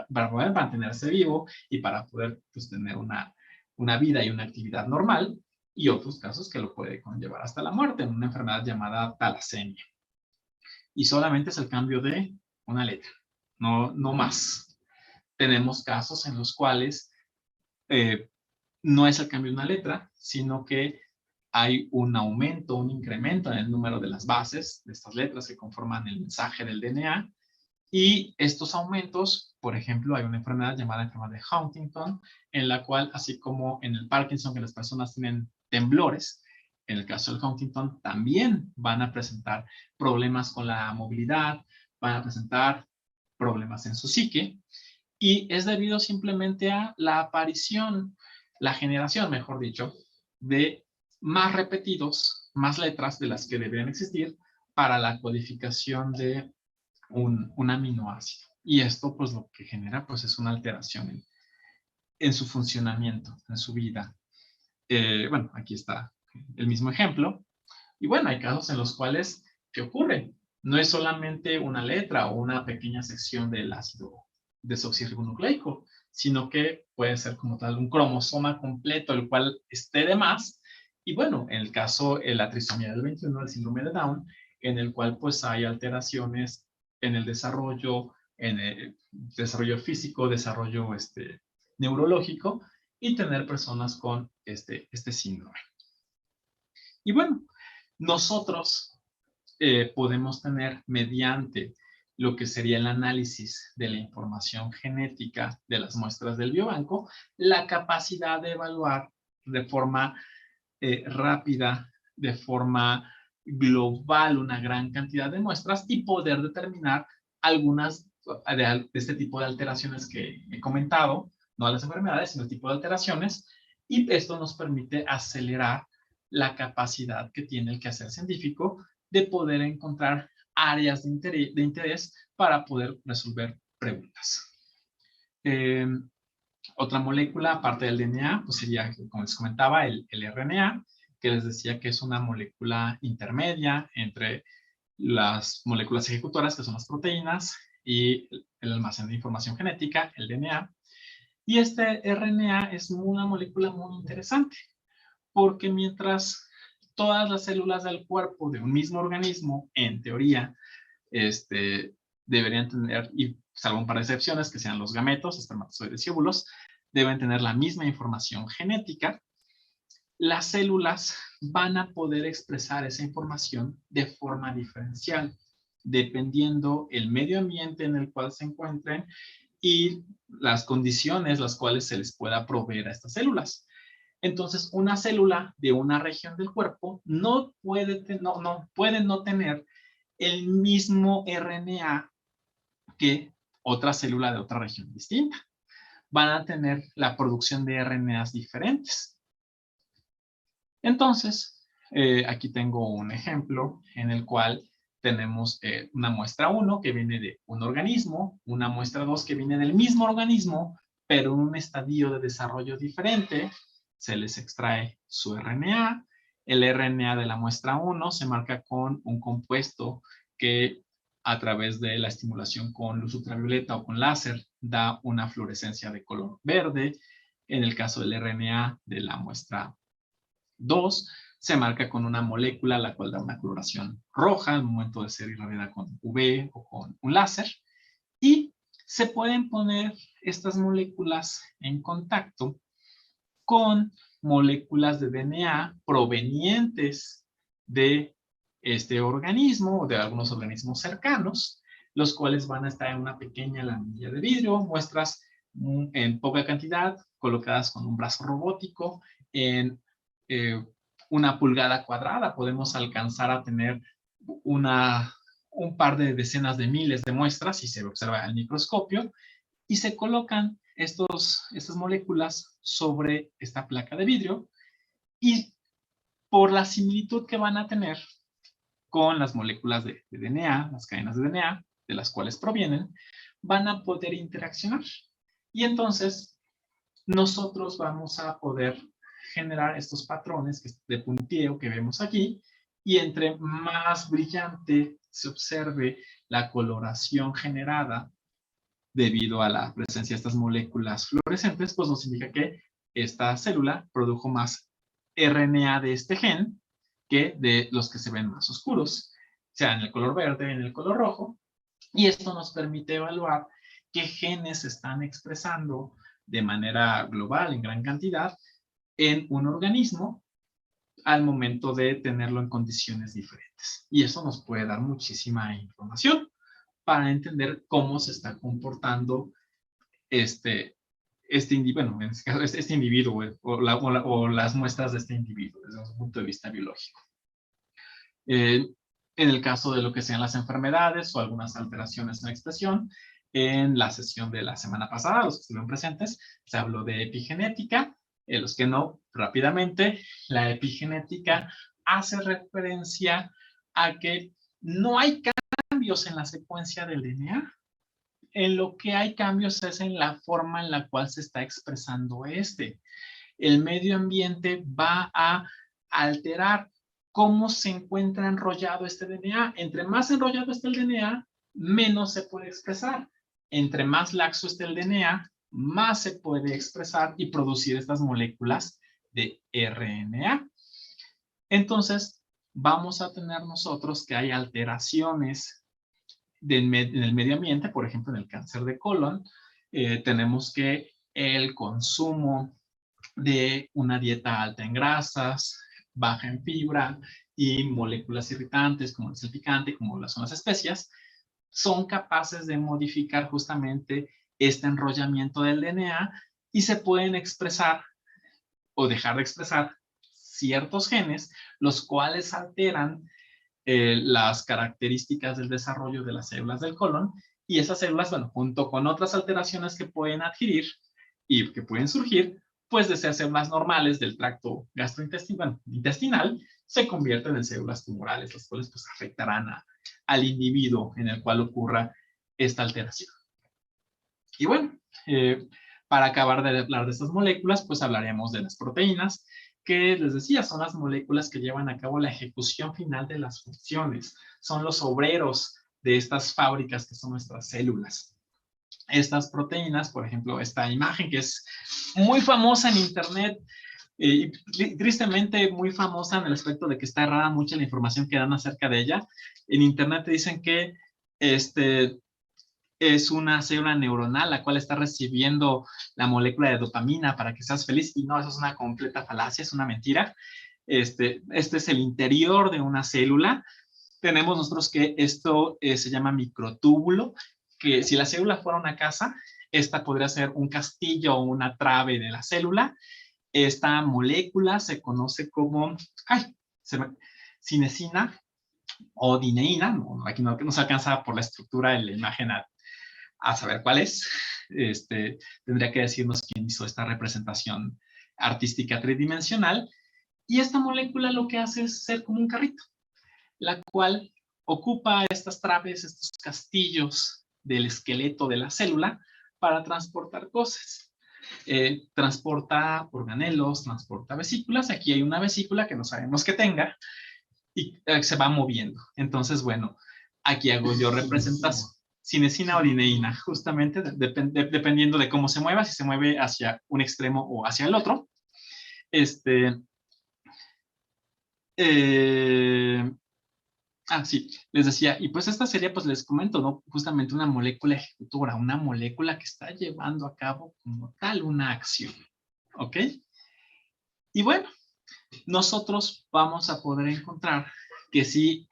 para poder mantenerse vivo y para poder pues, tener una vida y una actividad normal, y otros casos que lo puede conllevar hasta la muerte, en una enfermedad llamada talasemia. Y solamente es el cambio de una letra, no más. Tenemos casos en los cuales no es el cambio de una letra, sino que hay un aumento, un incremento en el número de las bases de estas letras que conforman el mensaje del DNA. Y estos aumentos, por ejemplo, hay una enfermedad llamada enfermedad de Huntington, en la cual, así como en el Parkinson, que las personas tienen temblores, en el caso del Huntington también van a presentar problemas con la movilidad, van a presentar problemas en su psique, y es debido simplemente a la aparición, la generación, mejor dicho, de más repetidos, más letras de las que deberían existir para la codificación de un aminoácido. Y esto pues lo que genera pues es una alteración en su funcionamiento, en su vida. Bueno, aquí está el mismo ejemplo. Y bueno, hay casos en los cuales, ¿qué ocurre? No es solamente una letra o una pequeña sección del ácido desoxirribonucleico, sino que puede ser como tal un cromosoma completo, el cual esté de más. Y bueno, en el caso de la trisomía del 21, el síndrome de Down, en el cual pues hay alteraciones en el desarrollo, en el desarrollo físico, desarrollo neurológico, y tener personas con este síndrome. Y bueno, nosotros podemos tener mediante lo que sería el análisis de la información genética de las muestras del biobanco, la capacidad de evaluar de forma rápida, de forma global, una gran cantidad de muestras y poder determinar algunas de este tipo de alteraciones que he comentado, no a las enfermedades, sino el tipo de alteraciones, y esto nos permite acelerar la capacidad que tiene el quehacer científico de poder encontrar áreas de interés para poder resolver preguntas. Otra molécula, aparte del DNA, pues sería, como les comentaba, el RNA, que les decía que es una molécula intermedia entre las moléculas ejecutoras, que son las proteínas, y el almacén de información genética, el DNA. Y este RNA es una molécula muy interesante, porque mientras todas las células del cuerpo de un mismo organismo, en teoría, deberían tener, y salvo un par de excepciones, que sean los gametos, espermatozoides y óvulos, deben tener la misma información genética, las células van a poder expresar esa información de forma diferencial, dependiendo el medio ambiente en el cual se encuentren y las condiciones las cuales se les pueda proveer a estas células. Entonces, una célula de una región del cuerpo no puede no tener el mismo RNA que otra célula de otra región distinta. Van a tener la producción de RNAs diferentes. Entonces, aquí tengo un ejemplo en el cual tenemos una muestra 1 que viene de un organismo, una muestra 2 que viene del mismo organismo, pero en un estadio de desarrollo diferente. Se les extrae su RNA. El RNA de la muestra 1 se marca con un compuesto que a través de la estimulación con luz ultravioleta o con láser da una fluorescencia de color verde. En el caso del RNA de la muestra 2, se marca con una molécula la cual da una coloración roja al momento de ser irradiada con UV o con un láser. Y se pueden poner estas moléculas en contacto con moléculas de DNA provenientes de este organismo o de algunos organismos cercanos, los cuales van a estar en una pequeña lamilla de vidrio, muestras en poca cantidad, colocadas con un brazo robótico en una pulgada cuadrada. Podemos alcanzar a tener un par de decenas de miles de muestras si se observa al microscopio, y se colocan estas moléculas sobre esta placa de vidrio, y por la similitud que van a tener con las moléculas de DNA, las cadenas de DNA, de las cuales provienen, van a poder interaccionar. Y entonces nosotros vamos a poder generar estos patrones de punteo que vemos aquí, y entre más brillante se observe la coloración generada debido a la presencia de estas moléculas fluorescentes, pues nos indica que esta célula produjo más RNA de este gen que de los que se ven más oscuros, sea en el color verde, en el color rojo, y esto nos permite evaluar qué genes se están expresando de manera global, en gran cantidad, en un organismo al momento de tenerlo en condiciones diferentes. Y eso nos puede dar muchísima información para entender cómo se está comportando este individuo o las muestras de este individuo desde un punto de vista biológico. En el caso de lo que sean las enfermedades o algunas alteraciones en la expresión, en la sesión de la semana pasada, los que estuvieron presentes, se habló de epigenética. Los que no, rápidamente, la epigenética hace referencia a que no hay cambios en la secuencia del DNA. En lo que hay cambios es en la forma en la cual se está expresando este. El medio ambiente va a alterar cómo se encuentra enrollado este DNA. Entre más enrollado esté el DNA, menos se puede expresar. Entre más laxo esté el DNA, más se puede expresar y producir estas moléculas de RNA. Entonces, vamos a tener nosotros que hay alteraciones en el medio ambiente. Por ejemplo, en el cáncer de colon, tenemos que el consumo de una dieta alta en grasas, baja en fibra y moléculas irritantes como el picante, como las son las especias, son capaces de modificar justamente este enrollamiento del DNA, y se pueden expresar o dejar de expresar ciertos genes, los cuales alteran las características del desarrollo de las células del colon, y esas células, bueno, junto con otras alteraciones que pueden adquirir y que pueden surgir, pues de ser células normales del tracto intestinal, se convierten en células tumorales, las cuales pues afectarán al individuo en el cual ocurra esta alteración. Y bueno, para acabar de hablar de estas moléculas, pues hablaremos de las proteínas, que les decía, son las moléculas que llevan a cabo la ejecución final de las funciones. Son los obreros de estas fábricas que son nuestras células. Estas proteínas, por ejemplo, esta imagen que es muy famosa en internet, y tristemente muy famosa en el aspecto de que está errada mucha la información que dan acerca de ella. En internet te dicen que es una célula neuronal la cual está recibiendo la molécula de dopamina para que seas feliz, y no, eso es una completa falacia, es una mentira. Este es el interior de una célula. Tenemos nosotros que esto se llama microtúbulo, que si la célula fuera una casa, esta podría ser un castillo o una trave de la célula. Esta molécula se conoce como cinesina o dineína. No, aquí no se alcanza por la estructura de la imagen a saber cuál es. Tendría que decirnos quién hizo esta representación artística tridimensional. Y esta molécula lo que hace es ser como un carrito, la cual ocupa estas traves, estos castillos del esqueleto de la célula para transportar cosas. Transporta organelos, transporta vesículas. Aquí hay una vesícula que no sabemos que tenga y se va moviendo. Entonces, bueno, aquí hago yo representación. Cinesina o dineína, justamente dependiendo de cómo se mueva, si se mueve hacia un extremo o hacia el otro. Sí, les decía, y pues esta sería, pues les comento, ¿no? Justamente una molécula ejecutora, una molécula que está llevando a cabo como tal una acción, ¿ok? Y bueno, nosotros vamos a poder encontrar que si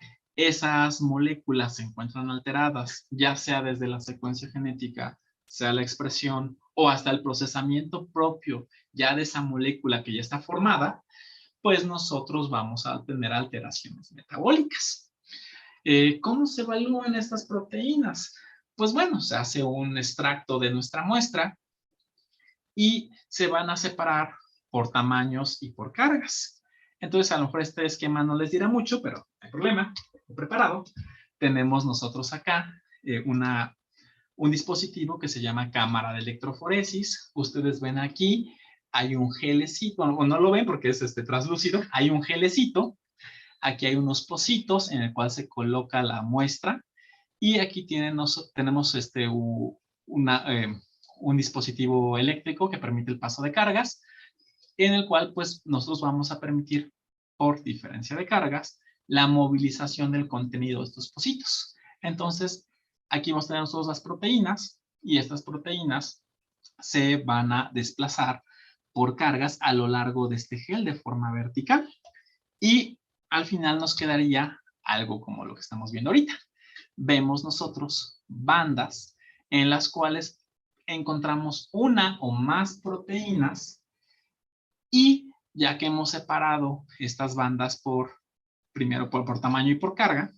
esas moléculas se encuentran alteradas, ya sea desde la secuencia genética, sea la expresión o hasta el procesamiento propio ya de esa molécula que ya está formada, pues nosotros vamos a tener alteraciones metabólicas. ¿Cómo se evalúan estas proteínas? Pues bueno, se hace un extracto de nuestra muestra y se van a separar por tamaños y por cargas. Entonces, a lo mejor este esquema no les dirá mucho, pero no hay problema, preparado. Tenemos nosotros acá un dispositivo que se llama cámara de electroforesis. Ustedes ven aquí, hay un gelecito, o no lo ven porque es translúcido, hay un gelecito, aquí hay unos pocitos en el cual se coloca la muestra y aquí tenemos un dispositivo eléctrico que permite el paso de cargas, en el cual pues nosotros vamos a permitir, por diferencia de cargas, la movilización del contenido de estos pocitos. Entonces, aquí vamos a tener nosotros las proteínas y estas proteínas se van a desplazar por cargas a lo largo de este gel de forma vertical y al final nos quedaría algo como lo que estamos viendo ahorita. Vemos nosotros bandas en las cuales encontramos una o más proteínas y ya que hemos separado estas bandas primero por tamaño y por carga,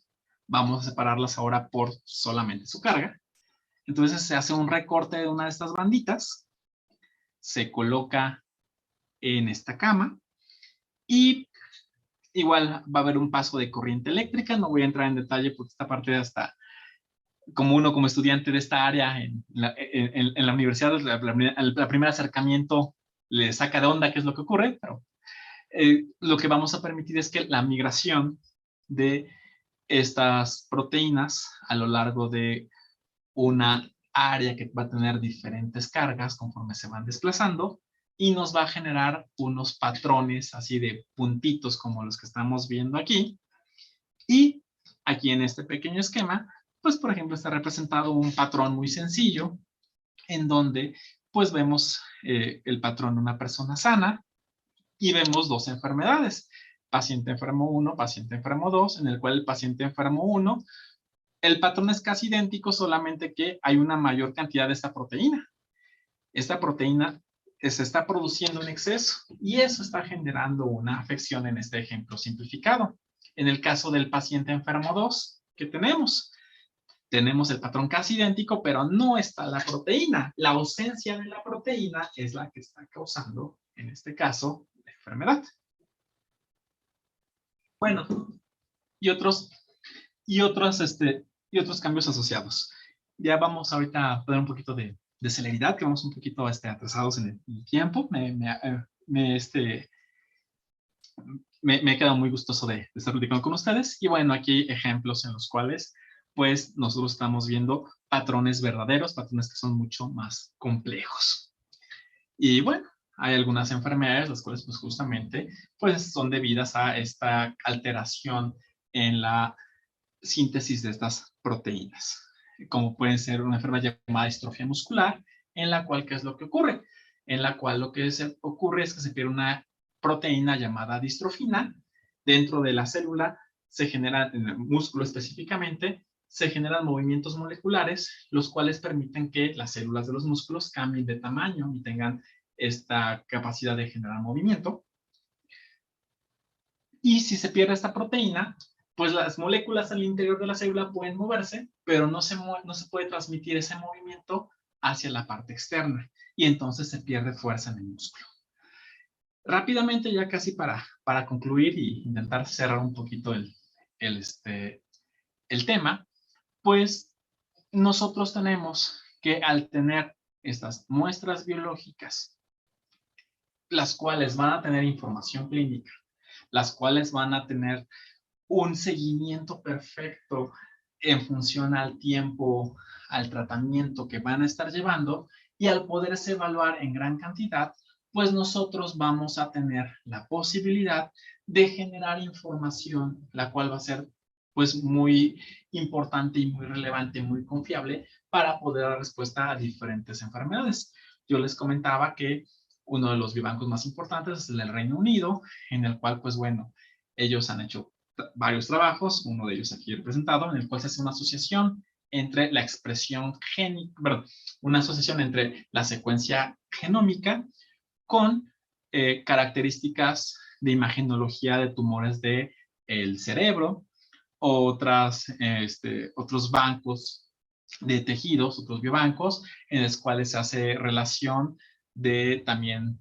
vamos a separarlas ahora por solamente su carga. Entonces se hace un recorte de una de estas banditas, se coloca en esta cama y igual va a haber un paso de corriente eléctrica. No voy a entrar en detalle porque esta parte hasta como estudiante de esta área en la universidad, el primer acercamiento le saca de onda qué es lo que ocurre, pero lo que vamos a permitir es que la migración de estas proteínas a lo largo de una área que va a tener diferentes cargas conforme se van desplazando y nos va a generar unos patrones así de puntitos como los que estamos viendo aquí. Y aquí en este pequeño esquema, pues por ejemplo está representado un patrón muy sencillo en donde pues vemos el patrón de una persona sana y vemos dos enfermedades, paciente enfermo 1, paciente enfermo 2, en el cual el paciente enfermo 1, el patrón es casi idéntico, solamente que hay una mayor cantidad de esta proteína. Esta proteína se está produciendo en exceso y eso está generando una afección en este ejemplo simplificado. En el caso del paciente enfermo 2, ¿qué tenemos? Tenemos el patrón casi idéntico, pero no está la proteína. La ausencia de la proteína es la que está causando, en este caso, la enfermedad. Bueno, y otros cambios asociados. Ya vamos ahorita a poner un poquito de celeridad, que vamos un poquito atrasados en el tiempo. Me he quedado muy gustoso de estar platicando con ustedes. Y bueno, aquí hay ejemplos en los cuales pues nosotros estamos viendo patrones verdaderos, patrones que son mucho más complejos. Y bueno, hay algunas enfermedades las cuales pues justamente pues son debidas a esta alteración en la síntesis de estas proteínas, como pueden ser una enfermedad llamada distrofia muscular, en la cual, ¿qué es lo que ocurre? En la cual lo que ocurre es que se pierde una proteína llamada distrofina. Dentro de la célula se genera, en el músculo específicamente, se generan movimientos moleculares, los cuales permiten que las células de los músculos cambien de tamaño y tengan esta capacidad de generar movimiento. Y si se pierde esta proteína, pues las moléculas al interior de la célula pueden moverse, pero no se puede transmitir ese movimiento hacia la parte externa y entonces se pierde fuerza en el músculo. Rápidamente, ya casi para concluir y intentar cerrar un poquito el tema, pues nosotros tenemos que al tener estas muestras biológicas, las cuales van a tener información clínica, las cuales van a tener un seguimiento perfecto en función al tiempo, al tratamiento que van a estar llevando y al poderse evaluar en gran cantidad, pues nosotros vamos a tener la posibilidad de generar información, la cual va a ser pues muy importante y muy relevante, muy confiable para poder dar respuesta a diferentes enfermedades. Yo les comentaba que uno de los biobancos más importantes es el del Reino Unido, en el cual pues bueno, ellos han hecho varios trabajos, uno de ellos aquí representado, en el cual se hace una asociación entre la expresión génica, perdón, una asociación entre la secuencia genómica con características de imagenología de tumores del cerebro, otros bancos de tejidos, otros biobancos, en los cuales se hace relación de también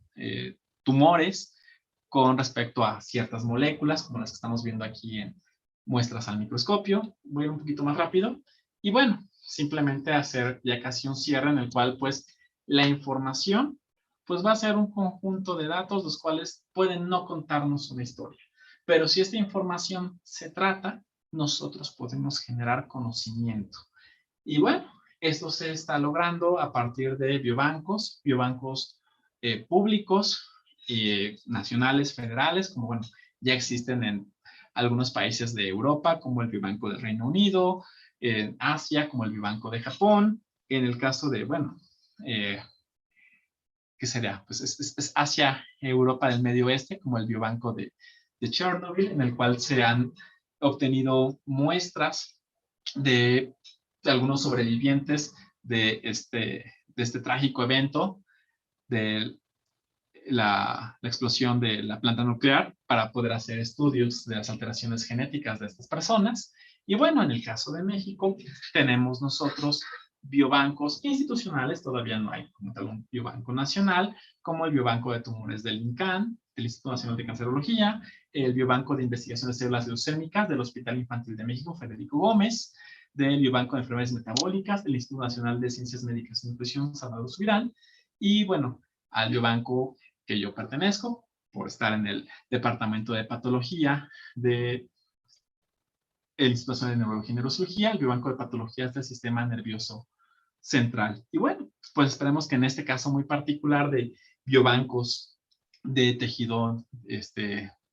tumores con respecto a ciertas moléculas, como las que estamos viendo aquí en muestras al microscopio. Voy a ir un poquito más rápido. Y bueno, simplemente hacer ya casi un cierre en el cual pues la información pues va a ser un conjunto de datos los cuales pueden no contarnos una historia. Pero si esta información se trata, nosotros podemos generar conocimiento. Y bueno, esto se está logrando a partir de biobancos públicos, nacionales, federales, como bueno, ya existen en algunos países de Europa, como el Biobanco del Reino Unido, en Asia, como el Biobanco de Japón, en el caso de, bueno, ¿qué sería? Pues es Asia, Europa del Medio Oeste, como el Biobanco de Chernobyl, en el cual se han obtenido muestras de algunos sobrevivientes de este trágico evento, de la explosión de la planta nuclear, para poder hacer estudios de las alteraciones genéticas de estas personas. Y bueno, en el caso de México, tenemos nosotros biobancos institucionales, todavía no hay como tal un biobanco nacional, como el Biobanco de Tumores del INCAN, del Instituto Nacional de Cancerología, el Biobanco de Investigación de Células Leucémicas del Hospital Infantil de México, Federico Gómez, del Biobanco de Enfermedades Metabólicas del Instituto Nacional de Ciencias Médicas y Nutrición, Salvador Subirán, y bueno, al biobanco que yo pertenezco, por estar en el Departamento de Patología de el Instituto Nacional de Neurología y Neurocirugía, el Biobanco de Patologías del Sistema Nervioso Central. Y bueno, pues esperemos que en este caso muy particular de biobancos de tejido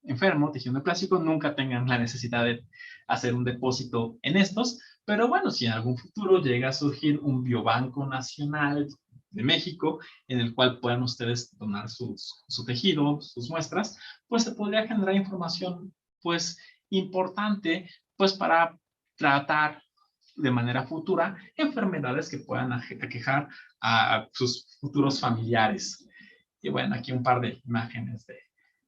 enfermo, tejido neoplásico, nunca tengan la necesidad de hacer un depósito en estos, pero bueno, si en algún futuro llega a surgir un biobanco nacional de México, en el cual puedan ustedes donar su tejido, sus muestras, pues se podría generar información pues importante pues para tratar de manera futura enfermedades que puedan aquejar a sus futuros familiares. Y bueno, aquí un par de imágenes de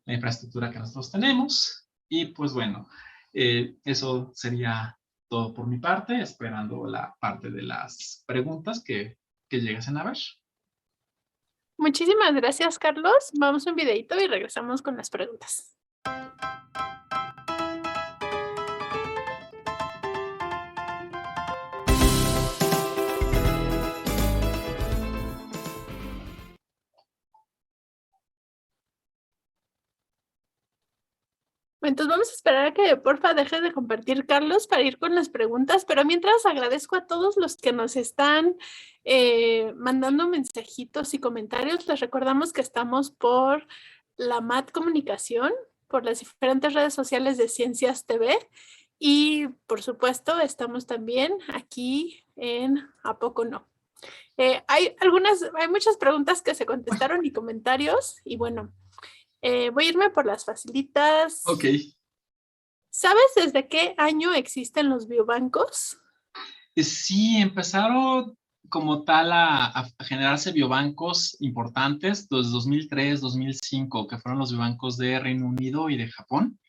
la infraestructura que nosotros tenemos. Y pues bueno, eso sería todo por mi parte, esperando la parte de las preguntas que llegasen a ver. Muchísimas gracias, Carlos. Vamos a un videito y regresamos con las preguntas. Entonces vamos a esperar a que porfa deje de compartir Carlos para ir con las preguntas, pero mientras agradezco a todos los que nos están mandando mensajitos y comentarios. Les recordamos que estamos por la MAT Comunicación, por las diferentes redes sociales de Ciencias TV y por supuesto estamos también aquí en ¿A Poco No? Hay muchas preguntas que se contestaron y comentarios y bueno, voy a irme por las facilitas. Ok. ¿Sabes desde qué año existen los biobancos? Sí, empezaron como tal a generarse biobancos importantes desde 2003, 2005, que fueron los biobancos de Reino Unido y de Japón.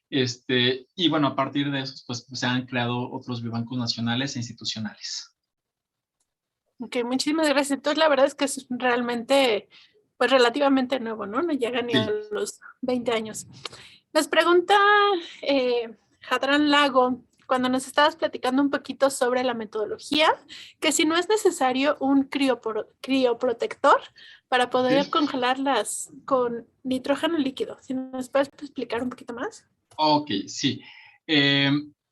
Y bueno, a partir de eso, pues se han creado otros biobancos nacionales e institucionales. Ok, muchísimas gracias. Entonces, la verdad es que es realmente, pues relativamente nuevo, ¿no? No llega ni a los 20 años. Nos pregunta Jadran Lago, cuando nos estabas platicando un poquito sobre la metodología, que si no es necesario un crioprotector para poder congelarlas con nitrógeno líquido. Si nos puedes explicar un poquito más. Ok, sí.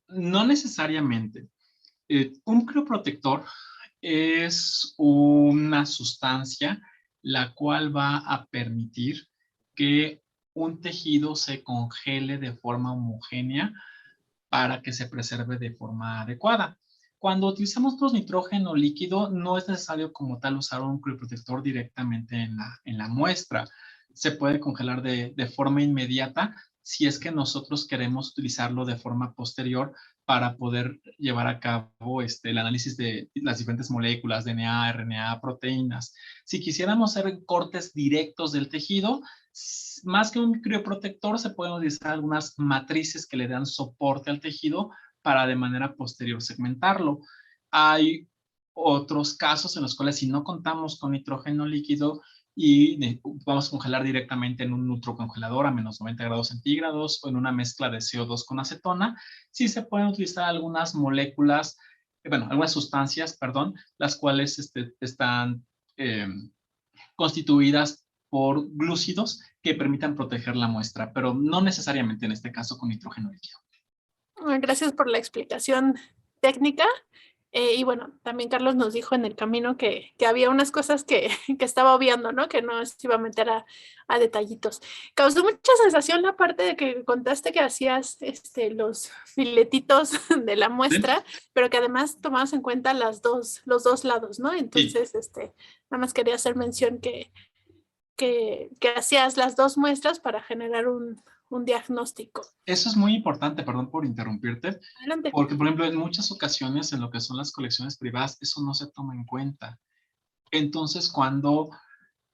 No necesariamente. Un crioprotector es una sustancia la cual va a permitir que un tejido se congele de forma homogénea para que se preserve de forma adecuada. Cuando utilizamos nitrógeno líquido, no es necesario como tal usar un crioprotector directamente en la muestra. Se puede congelar de forma inmediata si es que nosotros queremos utilizarlo de forma posterior para poder llevar a cabo el análisis de las diferentes moléculas, DNA, RNA, proteínas. Si quisiéramos hacer cortes directos del tejido, más que un crioprotector, se pueden utilizar algunas matrices que le dan soporte al tejido para de manera posterior segmentarlo. Hay otros casos en los cuales si no contamos con nitrógeno líquido y vamos a congelar directamente en un nutrocongelador a menos 90 grados centígrados o en una mezcla de CO2 con acetona, sí se pueden utilizar algunas moléculas, bueno, algunas sustancias, perdón, las cuales están constituidas por glúcidos que permitan proteger la muestra, pero no necesariamente en este caso con nitrógeno líquido. Gracias por la explicación técnica. Y bueno, también Carlos nos dijo en el camino que había unas cosas que estaba obviando, ¿no? Que no se iba a meter a detallitos. Causó mucha sensación la parte de que contaste que hacías los filetitos de la muestra, ¿Sí? pero que además tomabas en cuenta los dos lados, ¿no? Entonces, Sí. nada más quería hacer mención que hacías las dos muestras para generar un diagnóstico. Eso es muy importante, perdón por interrumpirte, Adelante. porque por ejemplo en muchas ocasiones en lo que son las colecciones privadas eso no se toma en cuenta. Entonces cuando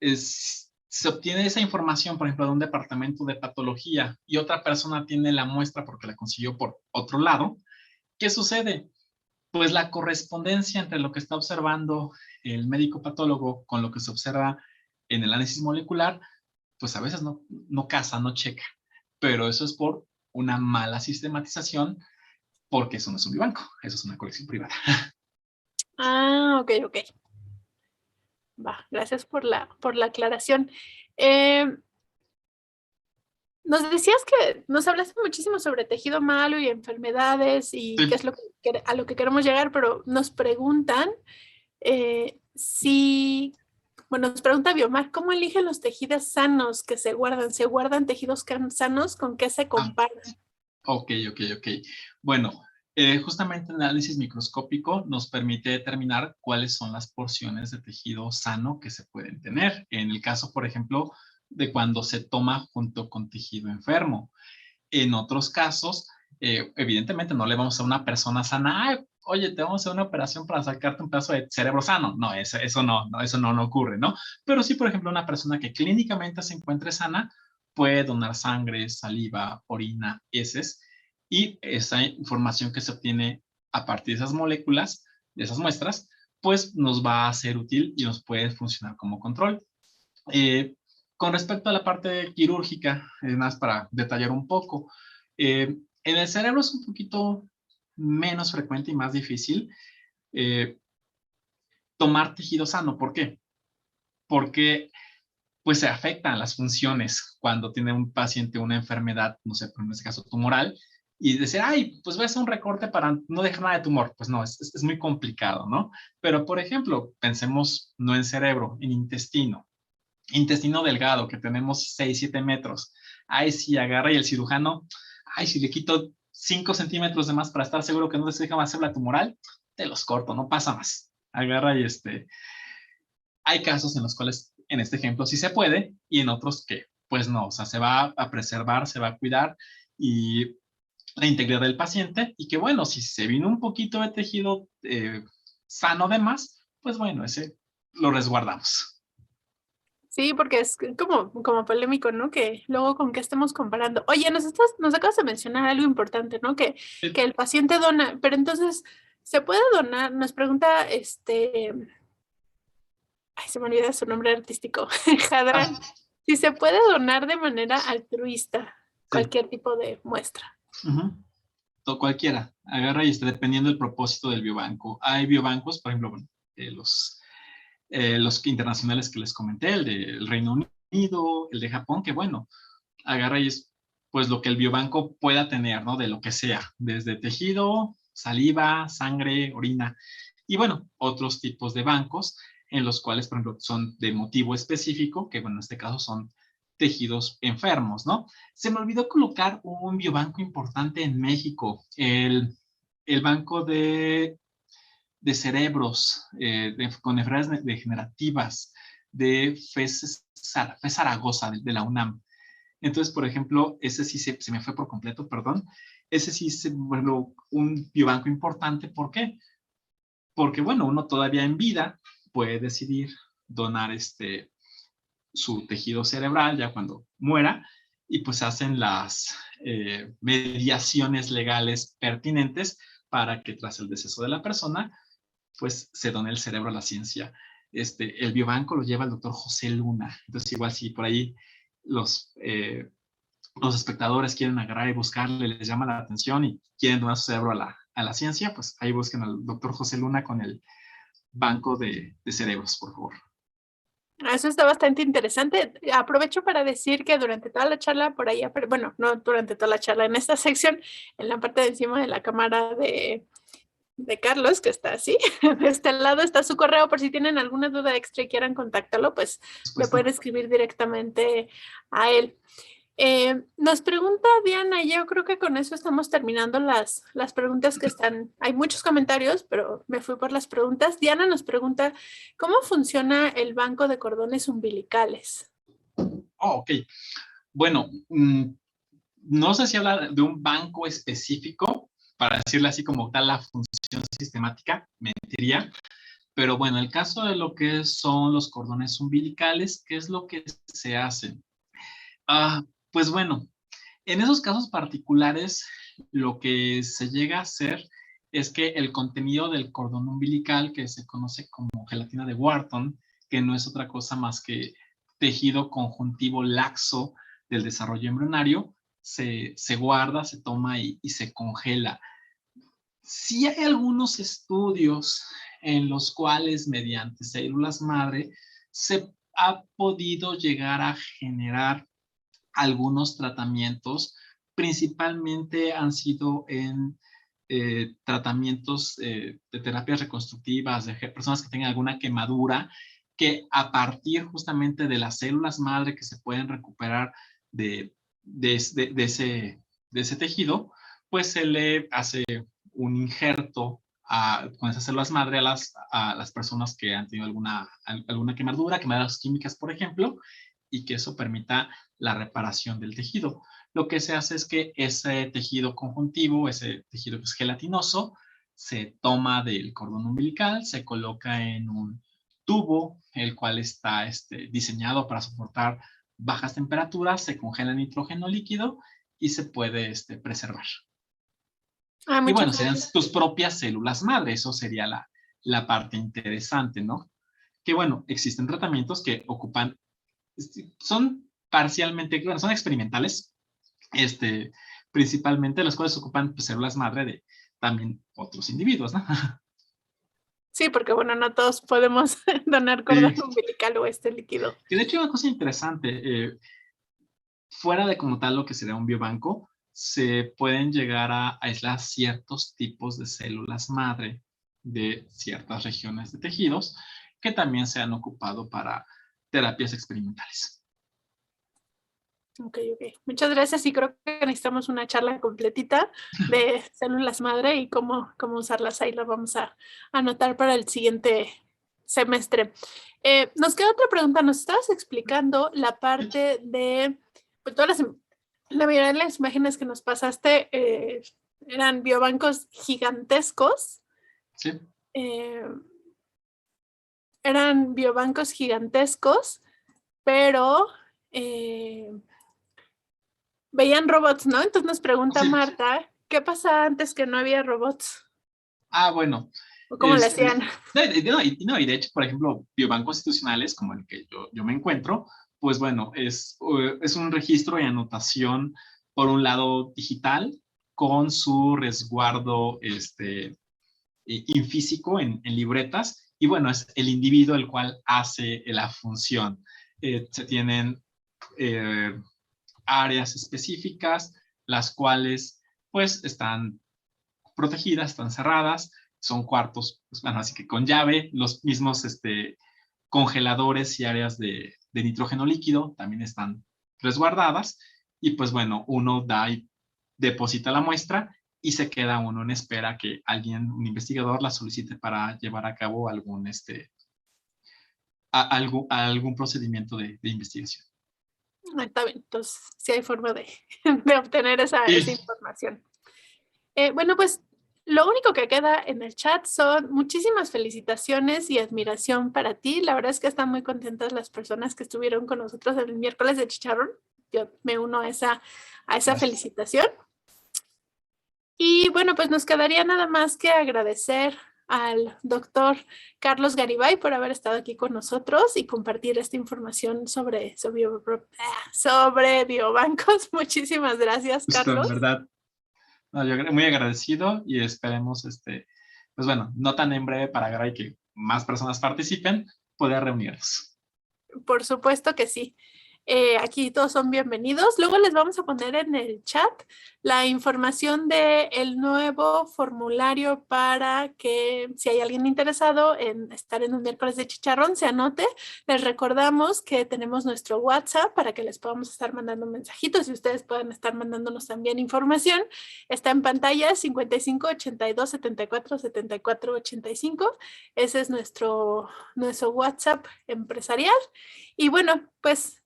se obtiene esa información, por ejemplo, de un departamento de patología y otra persona tiene la muestra porque la consiguió por otro lado, ¿qué sucede? Pues la correspondencia entre lo que está observando el médico patólogo con lo que se observa en el análisis molecular, pues a veces no casa, no checa. Pero eso es por una mala sistematización, porque eso no es un biobanco, eso es una colección privada. Ah, ok. Va, gracias por la aclaración. Nos decías que nos hablaste muchísimo sobre tejido malo y enfermedades y qué es Sí. lo a lo que queremos llegar, pero nos preguntan bueno, nos pregunta Biomar, ¿cómo eligen los tejidos sanos que se guardan? ¿Se guardan tejidos sanos? ¿Con qué se Ah, comparan? ok. Bueno, justamente el análisis microscópico nos permite determinar cuáles son las porciones de tejido sano que se pueden tener. En el caso, por ejemplo, de cuando se toma junto con tejido enfermo. En otros casos, evidentemente no le vamos a una persona sana, ay, oye, te vamos a hacer una operación para sacarte un pedazo de cerebro sano. No, eso no ocurre, ¿no? Pero sí, por ejemplo, una persona que clínicamente se encuentre sana puede donar sangre, saliva, orina, heces, y esa información que se obtiene a partir de esas moléculas, de esas muestras, pues nos va a ser útil y nos puede funcionar como control. Eh, con respecto a la parte quirúrgica, más para detallar un poco, en el cerebro es un poquito menos frecuente y más difícil eh, tomar tejido sano. ¿Por qué? Porque pues se afectan las funciones cuando tiene un paciente una enfermedad, no sé, en este caso tumoral, y decir, ay, pues voy a hacer un recorte para no dejar nada de tumor. Pues no, es muy complicado, ¿no? Pero, por ejemplo, pensemos no en cerebro, en intestino delgado, que tenemos 6, 7 metros. Ay, si agarra y el cirujano, ay, si le quito 5 centímetros de más para estar seguro que no se deja más célula tumoral, te los corto, no pasa más. Agarra y hay casos en los cuales, en este ejemplo, sí se puede y en otros que, pues no, o sea, se va a preservar, se va a cuidar y la integridad del paciente y que, bueno, si se vino un poquito de tejido sano de más, pues bueno, ese lo resguardamos. Sí, porque es como polémico, ¿no? Que luego con qué estemos comparando. Oye, nos acabas de mencionar algo importante, ¿no? Que el paciente dona, pero entonces, ¿se puede donar? Nos pregunta ay, se me olvida su nombre artístico, Ah, Jadran, si se puede donar de manera altruista sí. cualquier tipo de muestra. Cualquiera, agarra y dependiendo del propósito del biobanco. Hay biobancos, por ejemplo, bueno, los internacionales que les comenté, el del Reino Unido, el de Japón, que bueno, agarra y es pues lo que el biobanco pueda tener, ¿no? De lo que sea, desde tejido, saliva, sangre, orina, y bueno, otros tipos de bancos en los cuales, por ejemplo, son de motivo específico, que bueno, en este caso son tejidos enfermos, ¿no? Se me olvidó colocar un biobanco importante en México, el banco de cerebros con enfermedades degenerativas de FES Zaragoza, de la UNAM. Entonces, por ejemplo, ese sí se me fue por completo, perdón. Ese sí es, bueno, un biobanco importante. ¿Por qué? Porque, bueno, uno todavía en vida puede decidir donar su tejido cerebral ya cuando muera, y pues hacen las mediaciones legales pertinentes para que tras el deceso de la persona, pues se done el cerebro a la ciencia. El biobanco lo lleva el doctor José Luna. Entonces, igual si por ahí los, eh, los espectadores quieren agarrar y buscarle, les llama la atención y quieren donar su cerebro a la ciencia, pues ahí busquen al doctor José Luna con el banco de cerebros, por favor. Eso está bastante interesante. Aprovecho para decir que durante toda la charla, por ahí, bueno, no durante toda la charla, en esta sección, en la parte de encima de la cámara de Carlos, que está así, de este lado está su correo, por si tienen alguna duda extra y quieran contactarlo, pues le pueden escribir directamente a él. Nos pregunta Diana, yo creo que con eso estamos terminando las preguntas que están, hay muchos comentarios, pero me fui por las preguntas. Diana nos pregunta, ¿cómo funciona el banco de cordones umbilicales? Oh, ok. Bueno, no sé si habla de un banco específico, para decirle así como tal la función sistemática, mentiría. Pero bueno, el caso de lo que son los cordones umbilicales, ¿qué es lo que se hace? Pues bueno, en esos casos particulares, lo que se llega a hacer es que el contenido del cordón umbilical, que se conoce como gelatina de Wharton, que no es otra cosa más que tejido conjuntivo laxo del desarrollo embrionario, se guarda, se toma y se congela. Sí hay algunos estudios en los cuales mediante células madre se ha podido llegar a generar algunos tratamientos, principalmente han sido en tratamientos de terapias reconstructivas, de personas que tengan alguna quemadura, que a partir justamente de las células madre que se pueden recuperar de, de ese tejido, pues se le hace un injerto con esas células madre a las personas que han tenido alguna quemadura, quemaduras químicas, por ejemplo, y que eso permita la reparación del tejido. Lo que se hace es que ese tejido conjuntivo, ese tejido que es gelatinoso, se toma del cordón umbilical, se coloca en un tubo, el cual está diseñado para soportar bajas temperaturas, se congela en nitrógeno líquido y se puede preservar. Y bueno, serían tus propias células madre, eso sería la parte interesante, ¿no? Que bueno, existen tratamientos que ocupan, son parcialmente, bueno, son experimentales, principalmente los cuales ocupan pues, células madre de también otros individuos, ¿no? Sí, porque bueno, no todos podemos donar cordón umbilical o líquido. Y de hecho, una cosa interesante, fuera de como tal lo que sería un biobanco, se pueden llegar a aislar ciertos tipos de células madre de ciertas regiones de tejidos que también se han ocupado para terapias experimentales. Ok. Muchas gracias y creo que necesitamos una charla completita de células madre y cómo usarlas. Ahí lo vamos a anotar para el siguiente semestre. Nos queda otra pregunta. Nos estabas explicando la parte de pues, la mayoría de las imágenes que nos pasaste eran biobancos gigantescos. Sí. Eran biobancos gigantescos, pero veían robots, ¿no? Entonces nos pregunta Marta, ¿qué pasaba antes que no había robots? Bueno. ¿O cómo le hacían? Y de hecho, por ejemplo, biobancos institucionales como el que yo me encuentro, pues bueno, es un registro y anotación, por un lado digital, con su resguardo infísico en libretas, y bueno, es el individuo el cual hace la función. Se tienen áreas específicas, las cuales pues están protegidas, están cerradas, son cuartos, pues, bueno, así que con llave, los mismos congeladores y áreas de nitrógeno líquido también están resguardadas, y pues bueno, uno da y deposita la muestra y se queda uno en espera que alguien, un investigador, la solicite para llevar a cabo algún procedimiento de investigación. Está bien, entonces sí hay forma de, de obtener esa información. Bueno, pues lo único que queda en el chat son muchísimas felicitaciones y admiración para ti. La verdad es que están muy contentas las personas que estuvieron con nosotros el miércoles de Chicharrón. Yo me uno a esa felicitación. Y bueno, pues nos quedaría nada más que agradecer al doctor Carlos Garibay por haber estado aquí con nosotros y compartir esta información sobre biobancos. Muchísimas gracias, Carlos. En verdad, no, yo muy agradecido y esperemos, pues bueno, no tan en breve para que más personas participen, poder reunirnos. Por supuesto que sí. Aquí todos son bienvenidos. Luego les vamos a poner en el chat la información del nuevo formulario para que si hay alguien interesado en estar en un miércoles de chicharrón, se anote. Les recordamos que tenemos nuestro WhatsApp para que les podamos estar mandando mensajitos y ustedes puedan estar mandándonos también información. Está en pantalla 55 82 74 74 85. Ese es nuestro WhatsApp empresarial. Y bueno, pues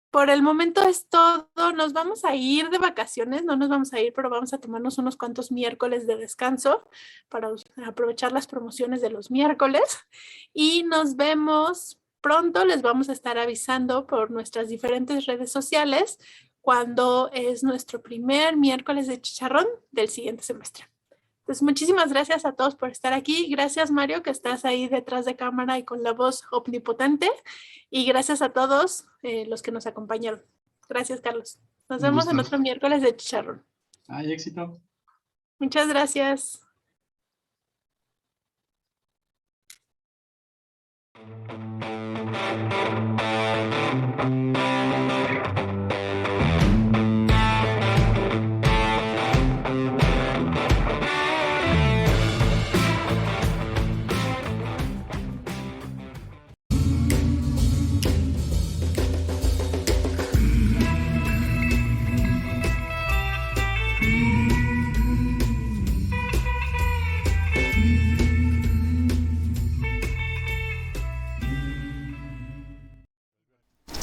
por el momento es todo. Nos vamos a ir de vacaciones, no nos vamos a ir, pero vamos a tomarnos unos cuantos miércoles de descanso para aprovechar las promociones de los miércoles. Y nos vemos pronto. Les vamos a estar avisando por nuestras diferentes redes sociales cuando es nuestro primer miércoles de chicharrón del siguiente semestre. Entonces, muchísimas gracias a todos por estar aquí. Gracias, Mario, que estás ahí detrás de cámara y con la voz omnipotente. Y gracias a todos los que nos acompañaron. Gracias, Carlos. Nos vemos en otro miércoles de chicharrón. ¡Ay, éxito! Muchas gracias.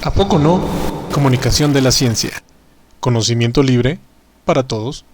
¿A poco no? Comunicación de la ciencia. Conocimiento libre para todos.